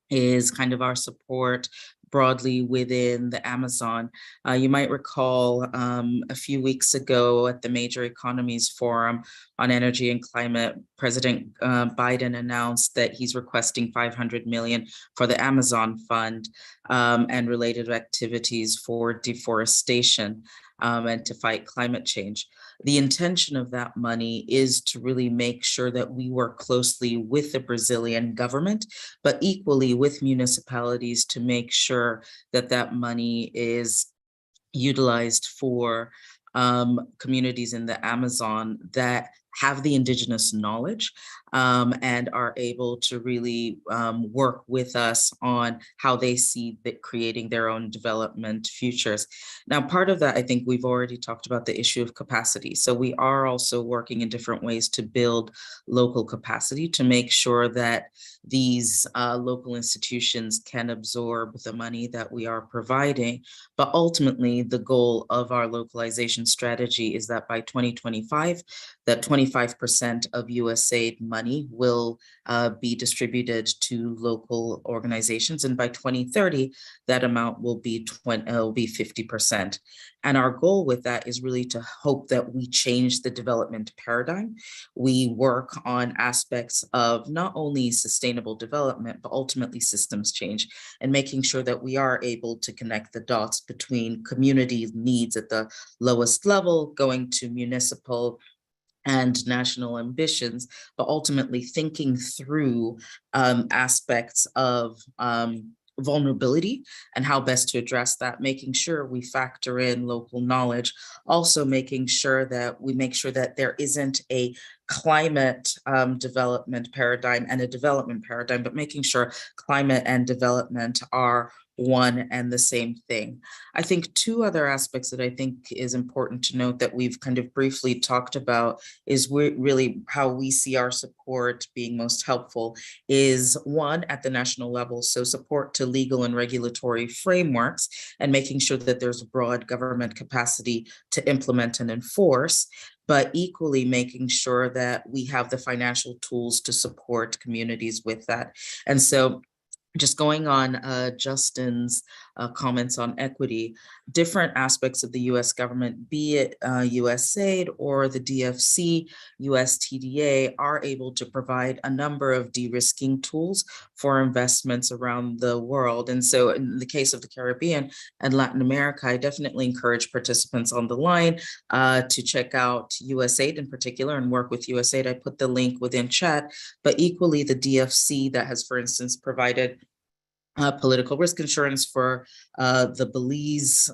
is kind of our support broadly within the Amazon. You might recall a few weeks ago at the Major Economies Forum on Energy and Climate, President Biden announced that he's requesting $500 million for the Amazon Fund and related activities for deforestation and to fight climate change. The intention of that money is to really make sure that we work closely with the Brazilian government, but equally with municipalities to make sure that that money is utilized for communities in the Amazon that have the indigenous knowledge and are able to really work with us on how they see that creating their own development futures. Now, part of that, I think we've already talked about the issue of capacity. So we are also working in different ways to build local capacity to make sure that these local institutions can absorb the money that we are providing. But ultimately, the goal of our localization strategy is that by 2025, that 25% of USAID money will be distributed to local organizations. And by 2030, that amount will be 50%. And our goal with that is really to hope that we change the development paradigm. We work on aspects of not only sustainable development, but ultimately systems change and making sure that we are able to connect the dots between community needs at the lowest level, going to municipal and national ambitions, but ultimately thinking through aspects of vulnerability and how best to address that, making sure we factor in local knowledge, also making sure that we make sure that there isn't a climate development paradigm and a development paradigm, but making sure climate and development are one and the same thing. I think two other aspects that I think is important to note that we've kind of briefly talked about is really how we see our support being most helpful is one at the national level. So support to legal and regulatory frameworks and making sure that there's broad government capacity to implement and enforce, but equally making sure that we have the financial tools to support communities with that. And so just going on Justin's comments on equity, different aspects of the US government, be it USAID or the DFC, USTDA, are able to provide a number of de-risking tools for investments around the world. And so in the case of the Caribbean and Latin America, I definitely encourage participants on the line to check out USAID in particular and work with USAID. I put the link within chat, but equally the DFC that has, for instance, provided political risk insurance for the Belize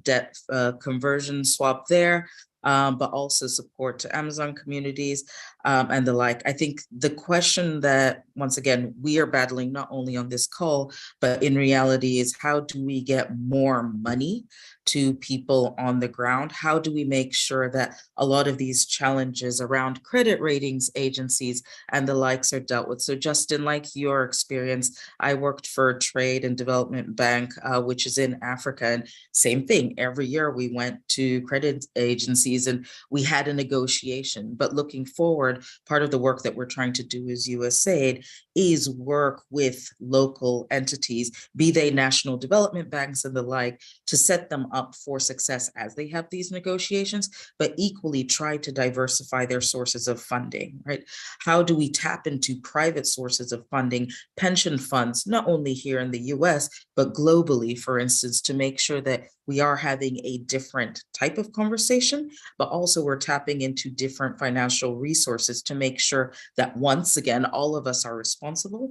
debt conversion swap there. but also support to Amazon communities and the like. I think the question that, once again, we are battling not only on this call, but in reality is how do we get more money to people on the ground? How do we make sure that a lot of these challenges around credit ratings agencies and the likes are dealt with? So Justin, like your experience, I worked for a trade and development bank, which is in Africa, and same thing. Every year we went to credit agencies and we had a negotiation. But looking forward, part of the work that we're trying to do as USAID is work with local entities, be they national development banks and the like, to set them up for success as they have these negotiations, but equally try to diversify their sources of funding, right? How do we tap into private sources of funding, pension funds, not only here in the US, but globally, for instance, to make sure that we are having a different type of conversation, but also we're tapping into different financial resources to make sure that, once again, all of us are responsible,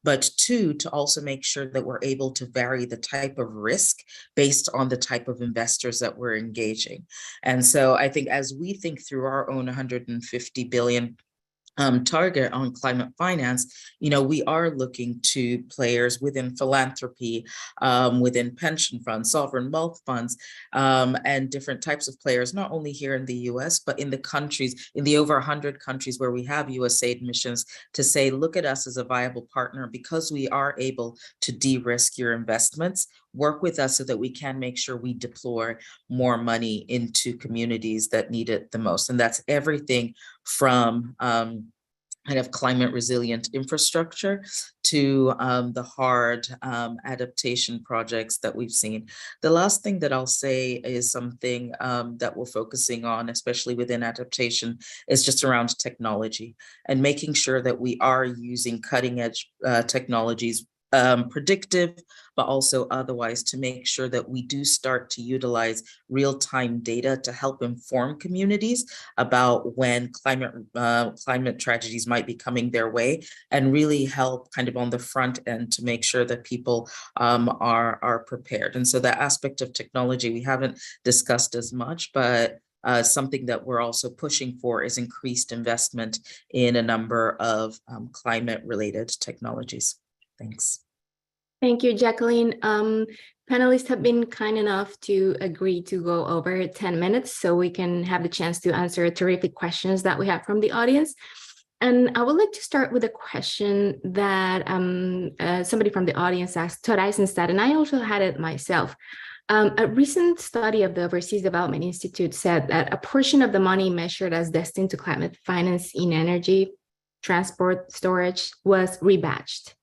but two, to also make sure that we're able to vary the type of risk based on the type of investors that we're engaging. And so I think as we think through our own 150 billion target on climate finance, we are looking to players within philanthropy, within pension funds, sovereign wealth funds, and different types of players, not only here in the US, but in the countries, in the over 100 countries where we have USAID missions, to say, look at us as a viable partner because we are able to de-risk your investments. Work with us so that we can make sure we deploy more money into communities that need it the most. And that's everything from kind of climate resilient infrastructure to the hard adaptation projects that we've seen. The last thing that I'll say is something that we're focusing on, especially within adaptation, is just around technology and making sure that we are using cutting edge technologies, predictive, but also otherwise, to make sure that we do start to utilize real-time data to help inform communities about when climate tragedies might be coming their way, and really help kind of on the front end to make sure that people are prepared. And so that aspect of technology we haven't discussed as much, but something that we're also pushing for is increased investment in a number of climate-related technologies. Thanks. Thank you, Jacqueline. Panelists have been kind enough to agree to go over 10 minutes so we can have the chance to answer terrific questions that we have from the audience. And I would like to start with a question that somebody from the audience asked, Todd Eisenstadt, and I also had it myself. A recent study of the Overseas Development Institute said that a portion of the money measured as destined to climate finance in energy, transport, storage was rebatched,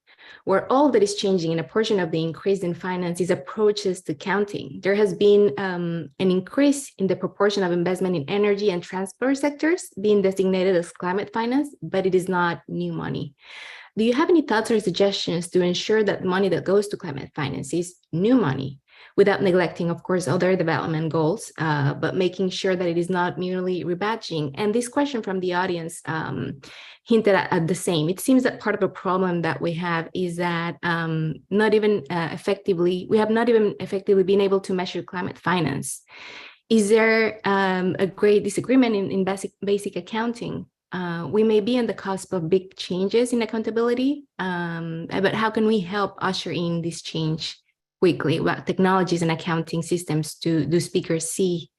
where all that is changing in a portion of the increase in finance is approaches to counting. There has been an increase in the proportion of investment in energy and transport sectors being designated as climate finance, but it is not new money. Do you have any thoughts or suggestions to ensure that money that goes to climate finance is new money, without neglecting, of course, other development goals, but making sure that it is not merely rebatching? And this question from the audience hinted at the same. It seems that part of the problem that we have is that we have not even effectively been able to measure climate finance. Is there a great disagreement in basic accounting? We may be on the cusp of big changes in accountability, but how can we help usher in this change quickly? What technologies and accounting systems do speakers see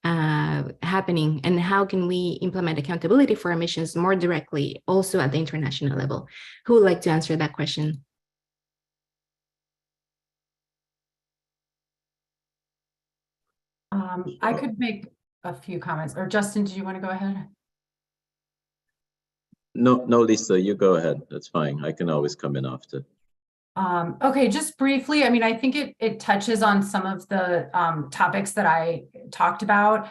happening, and how can we implement accountability for emissions more directly also at the international level? Who would like to answer that question? I could make a few comments. Or Justin, do you want to go ahead? No, Lisa, you go ahead. That's fine. I can always come in after. Okay, just briefly, I mean, I think it touches on some of the topics that I talked about.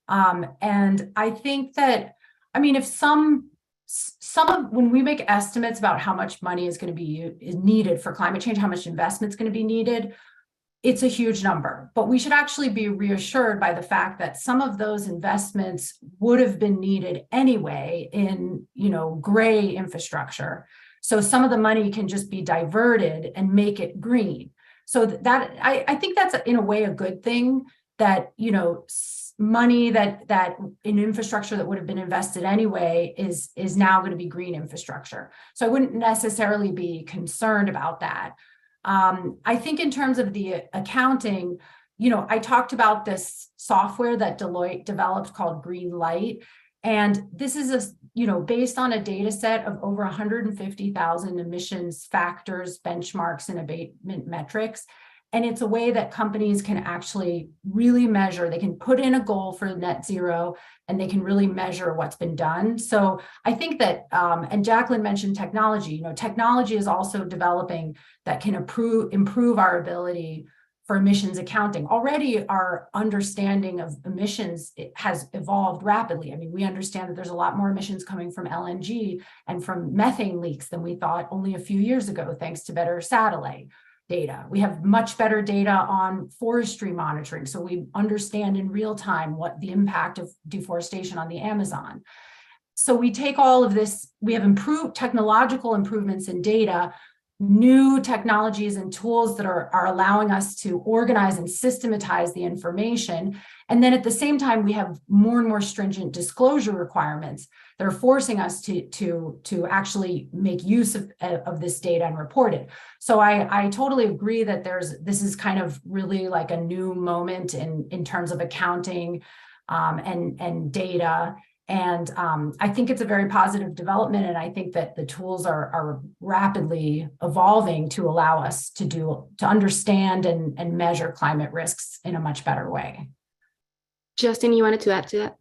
And I think that, I mean, if when we make estimates about how much money is going to be needed for climate change, how much investment is going to be needed, it's a huge number. But we should actually be reassured by the fact that some of those investments would have been needed anyway in, gray infrastructure. So some of the money can just be diverted and make it green. So that I think that's in a way a good thing, that money that in infrastructure that would have been invested anyway is now going to be green infrastructure. So I wouldn't necessarily be concerned about that. I think in terms of the accounting, I talked about this software that Deloitte developed called Green Light. And this is based on a data set of over 150,000 emissions factors, benchmarks, and abatement metrics. And it's a way that companies can actually really measure. They can put in a goal for net zero, and they can really measure what's been done. So I think that, and Jacqueline mentioned technology. Technology is also developing that can improve our ability for emissions accounting. Already our understanding of emissions has evolved rapidly. I mean, we understand that there's a lot more emissions coming from LNG and from methane leaks than we thought only a few years ago, thanks to better satellite data. We have much better data on forestry monitoring, so we understand in real time what the impact of deforestation on the Amazon. So we take all of this, we have improved technological improvements in data, new technologies and tools that are allowing us to organize and systematize the information. And then at the same time, we have more and more stringent disclosure requirements that are forcing us to actually make use of this data and report it. So I totally agree that this is kind of really like a new moment in terms of accounting and data. And I think it's a very positive development. And I think that the tools are rapidly evolving to allow us to understand and measure climate risks in a much better way. Justin, you wanted to add to that?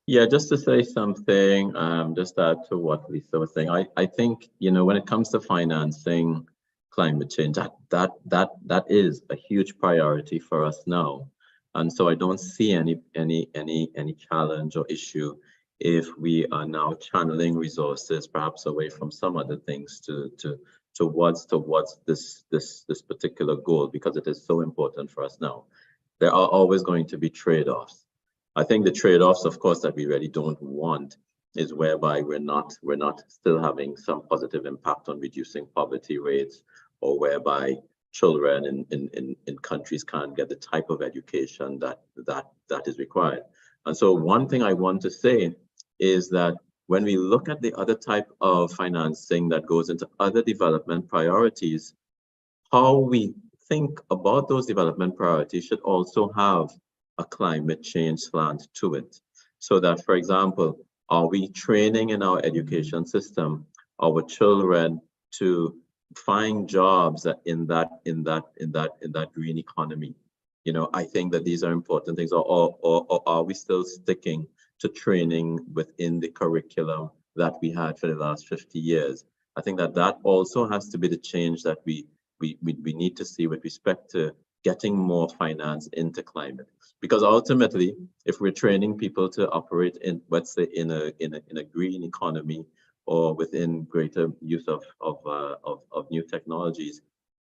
Yeah, just to say something, just add to what Lisa was saying. I think, when it comes to financing climate change, that is a huge priority for us now. And so I don't see any challenge or issue if we are now channeling resources perhaps away from some other things towards this particular goal, because it is so important for us now. There are always going to be trade-offs. I think the trade-offs, of course, that we really don't want is whereby we're not still having some positive impact on reducing poverty rates, or whereby children in countries can't get the type of education that is required. And so one thing I want to say is that when we look at the other type of financing that goes into other development priorities, how we think about those development priorities should also have a climate change slant to it. So that, for example, are we training in our education system our children to find jobs in that green economy? I think that these are important things. Or are we still sticking to training within the curriculum that we had for the last 50 years? I think that also has to be the change that we need to see with respect to getting more finance into climate. Because ultimately, if we're training people to operate in, let's say, in a green economy, or within greater use of new technologies,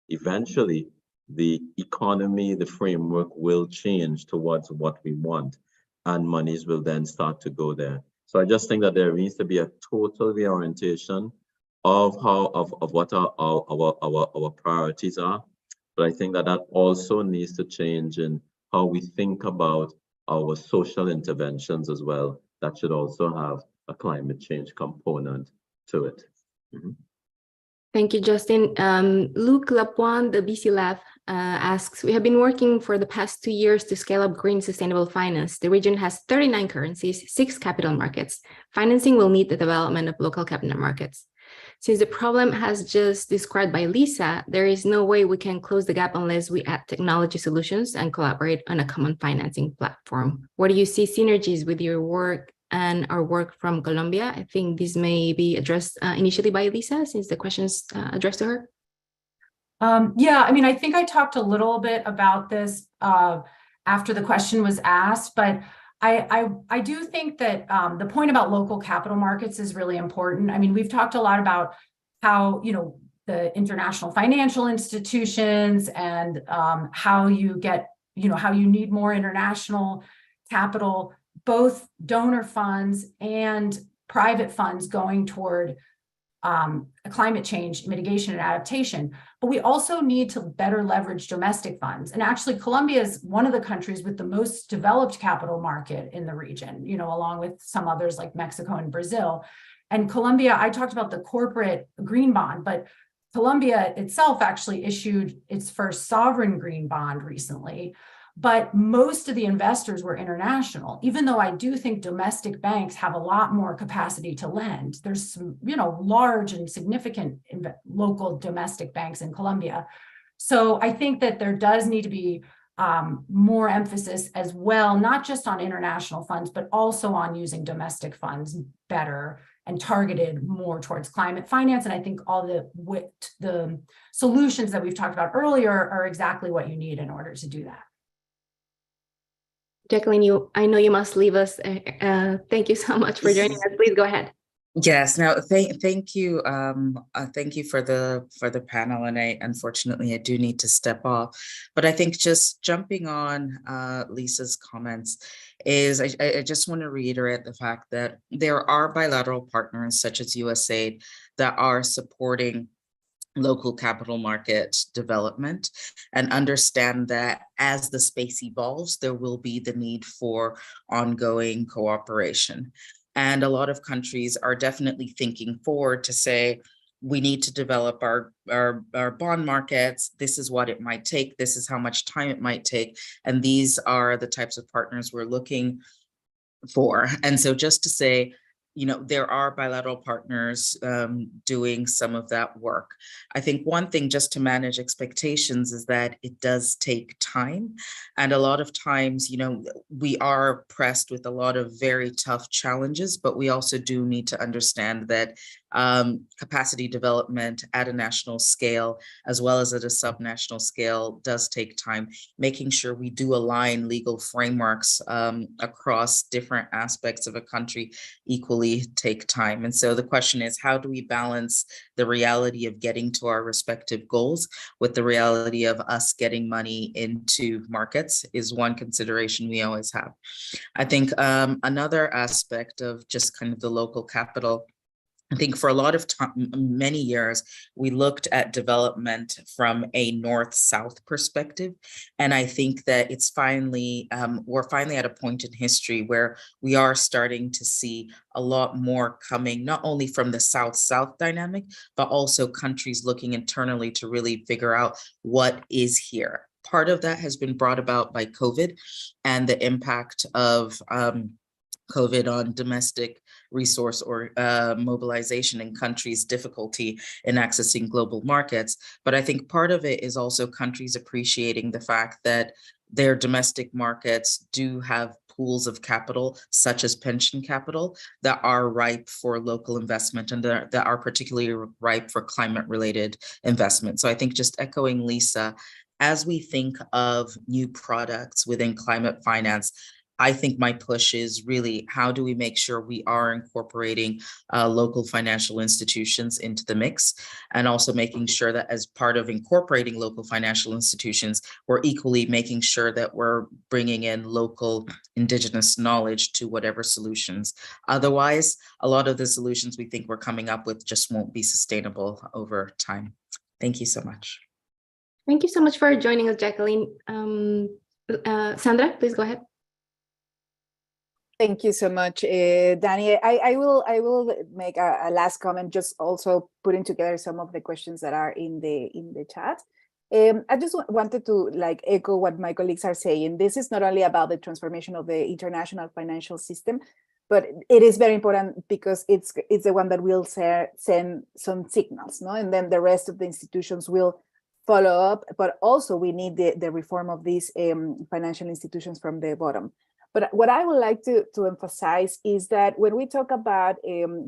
eventually the economy, the framework will change towards what we want, and monies will then start to go there. So I just think that there needs to be a total reorientation of what our priorities are. But I think that also needs to change in how we think about our social interventions as well. That should also have a climate change component to it. Mm-hmm. Thank you, Justin. Luc Lapointe, the BC Lab, asks, we have been working for the past 2 years to scale up green sustainable finance. The region has 39 currencies, 6 capital markets. Financing will need the development of local capital markets. Since the problem has just described by Lisa, there is no way we can close the gap unless we add technology solutions and collaborate on a common financing platform. Where do you see synergies with your work and our work from Colombia? I think this may be addressed initially by Lisa, since the question's addressed to her. Yeah, I mean, I think I talked a little bit about this after the question was asked, but I do think that the point about local capital markets is really important. I mean, we've talked a lot about how, the international financial institutions and how you get, how you need more international capital, both donor funds and private funds going toward climate change mitigation and adaptation, but we also need to better leverage domestic funds. And actually, Colombia is one of the countries with the most developed capital market in the region, you know, along with some others like Mexico and Brazil. And Colombia, I talked about the corporate green bond, but Colombia itself actually issued its first sovereign green bond recently. But most of the investors were international, even though I do think domestic banks have a lot more capacity to lend. There's some, you know, large and significant local domestic banks in Colombia. So I think that there does need to be more emphasis as well, not just on international funds, but also on using domestic funds better and targeted more towards climate finance. And I think all the solutions that we've talked about earlier are exactly what you need in order to do that. Jacqueline, I know you must leave us. Thank you so much for joining us. Please go ahead. Yes, no, thank you. Thank you for the panel. And unfortunately I do need to step off. But I think just jumping on Lisa's comments is I just want to reiterate the fact that there are bilateral partners such as USAID that are supporting local capital market development, and understand that as the space evolves, there will be the need for ongoing cooperation. And a lot of countries are definitely thinking forward to say, we need to develop our bond markets. This is what it might take. This is how much time it might take. And these are the types of partners we're looking for. And so just to say, you know, there are bilateral partners doing some of that work. I think one thing just to manage expectations is that it does take time. And a lot of times, you know, we are pressed with a lot of very tough challenges, but we also do need to understand that capacity development at a national scale, as well as at a subnational scale, does take time. Making sure we do align legal frameworks across different aspects of a country equally take time. And so the question is, how do we balance the reality of getting to our respective goals with the reality of us getting money into markets is one consideration we always have. I think another aspect of just kind of the local capital, I think for a lot of time, many years, we looked at development from a north-south perspective. And I think that it's finally, we're finally at a point in history where we are starting to see a lot more coming, not only from the south-south dynamic, but also countries looking internally to really figure out what is here. Part of that has been brought about by COVID and the impact of COVID on domestic resource or mobilization in countries' difficulty in accessing global markets. But I think part of it is also countries appreciating the fact that their domestic markets do have pools of capital, such as pension capital, that are ripe for local investment and that are particularly ripe for climate-related investment. So I think just echoing Lisa, as we think of new products within climate finance, I think my push is really, how do we make sure we are incorporating local financial institutions into the mix, and also making sure that as part of incorporating local financial institutions, we're equally making sure that we're bringing in local indigenous knowledge to whatever solutions. Otherwise, a lot of the solutions we think we're coming up with just won't be sustainable over time. Thank you so much. Thank you so much for joining us, Jacqueline. Sandra, please go ahead. Thank you so much, Danny. I will make a last comment, just also putting together some of the questions that are in the chat. I just wanted to echo what my colleagues are saying. This is not only about the transformation of the international financial system, but it is very important because it's the one that will send some signals, no? And then the rest of the institutions will follow up. But also we need the reform of these financial institutions from the bottom. But what I would like to emphasize is that when we talk about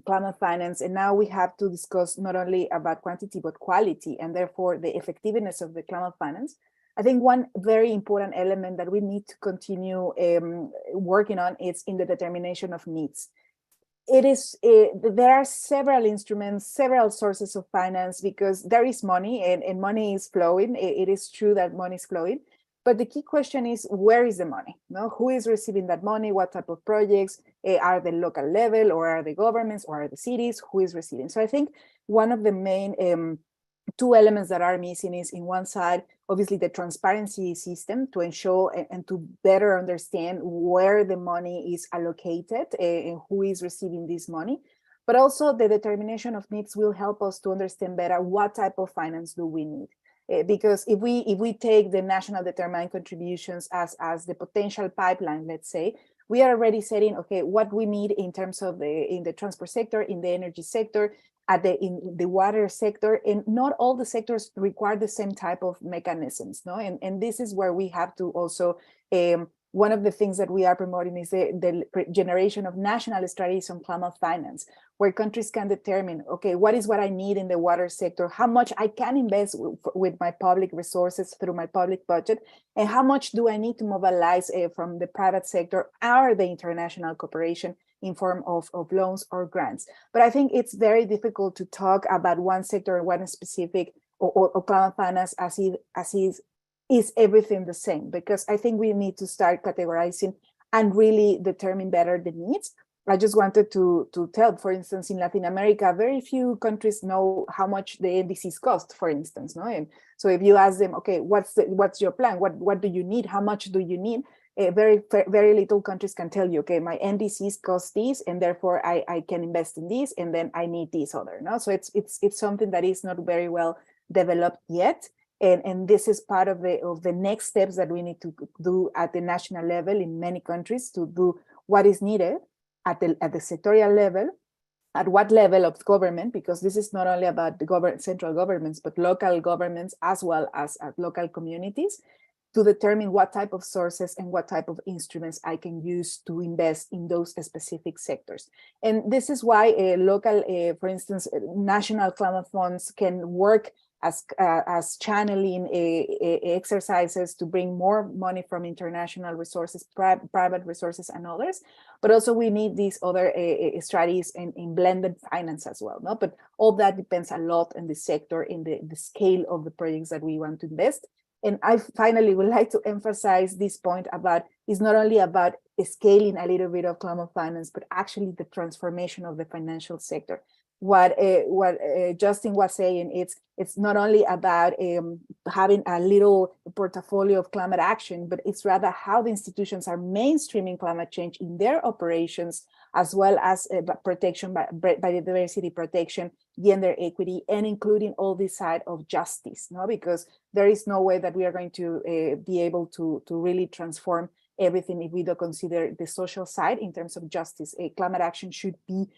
climate finance, and now we have to discuss not only about quantity, but quality, and therefore the effectiveness of the climate finance, I think one very important element that we need to continue working on is in the determination of needs. It is, there are several instruments, several sources of finance, because there is money and money is flowing. It is true that money is flowing. But the key question is, where is the money? No, who is receiving that money? What type of projects? Are the local level, or are the governments, or are the cities? Who is receiving? So I think one of the main two elements that are missing is, in one side, obviously the transparency system to ensure and to better understand where the money is allocated and who is receiving this money. But also the determination of needs will help us to understand better what type of finance do we need. Because if we take the national determined contributions as the potential pipeline, let's say, we are already setting, okay, what we need in terms of in the transport sector, in the energy sector, in the water sector, and not all the sectors require the same type of mechanisms, no? And this is where we have to also, one of the things that we are promoting is the generation of national strategies on climate finance, where countries can determine, okay, what is what I need in the water sector, how much I can invest with my public resources through my public budget, and how much do I need to mobilize from the private sector or the international cooperation in form of loans or grants. But I think it's very difficult to talk about one sector or one specific or climate finance as is everything the same, because I think we need to start categorizing and really determine better the needs. I just wanted to tell, for instance, in Latin America, very few countries know how much the NDCs cost, for instance, no? And so if you ask them, okay, what's your plan? What do you need? How much do you need? Very little countries can tell you, okay, my NDCs cost this, and therefore I can invest in this, and then I need this other, no? So it's something that is not very well developed yet. And this is part of the next steps that we need to do at the national level in many countries, to do what is needed at the sectorial level, at what level of government, because this is not only about the central governments, but local governments as well as at local communities, to determine what type of sources and what type of instruments I can use to invest in those specific sectors. And this is why local, for instance, national climate funds can work as channeling exercises to bring more money from international resources, private resources, and others. But also we need these other strategies in blended finance as well, no? But all that depends a lot on the sector, in the scale of the projects that we want to invest. And I finally would like to emphasize this point about, it's not only about scaling a little bit of climate finance, but actually the transformation of the financial sector. What Justin was saying, it's not only about having a little portfolio of climate action, but it's rather how the institutions are mainstreaming climate change in their operations, as well as protection by biodiversity protection, gender equity, and including all this side of justice, no? Because there is no way that we are going to be able to really transform everything if we don't consider the social side in terms of justice. Climate action should be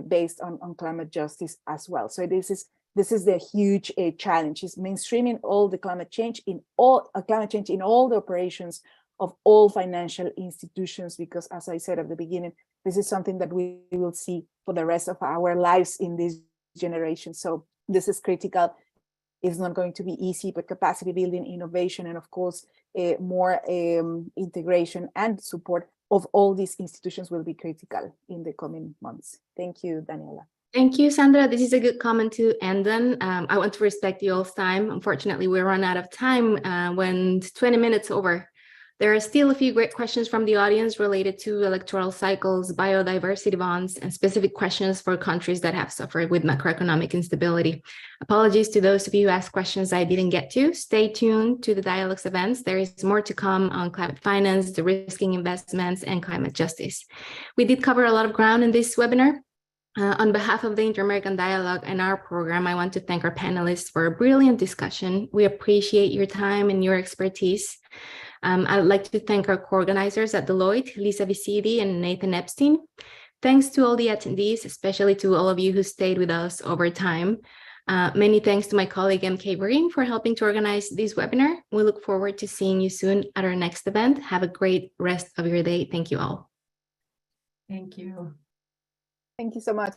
based on climate justice as well. So this is the huge challenge, is mainstreaming all the climate change in all the operations of all financial institutions, because as I said at the beginning, this is something that we will see for the rest of our lives in this generation. So this is critical. It's not going to be easy, but capacity building, innovation, and of course, more integration and support of all these institutions will be critical in the coming months. Thank you, Daniela. Thank you, Sandra. This is a good comment to end on. I want to respect you all's time. Unfortunately, we run out of time when 20 minutes over. There are still a few great questions from the audience related to electoral cycles, biodiversity bonds, and specific questions for countries that have suffered with macroeconomic instability. Apologies to those of you who asked questions I didn't get to. Stay tuned to the Dialogues events. There is more to come on climate finance, de-risking investments, and climate justice. We did cover a lot of ground in this webinar. On behalf of the Inter-American Dialogue and our program, I want to thank our panelists for a brilliant discussion. We appreciate your time and your expertise. I'd like to thank our co-organizers at Deloitte, Lisa Vicidi and Nathan Epstein. Thanks to all the attendees, especially to all of you who stayed with us over time. Many thanks to my colleague MK Green for helping to organize this webinar. We look forward to seeing you soon at our next event. Have a great rest of your day. Thank you all. Thank you. Thank you so much.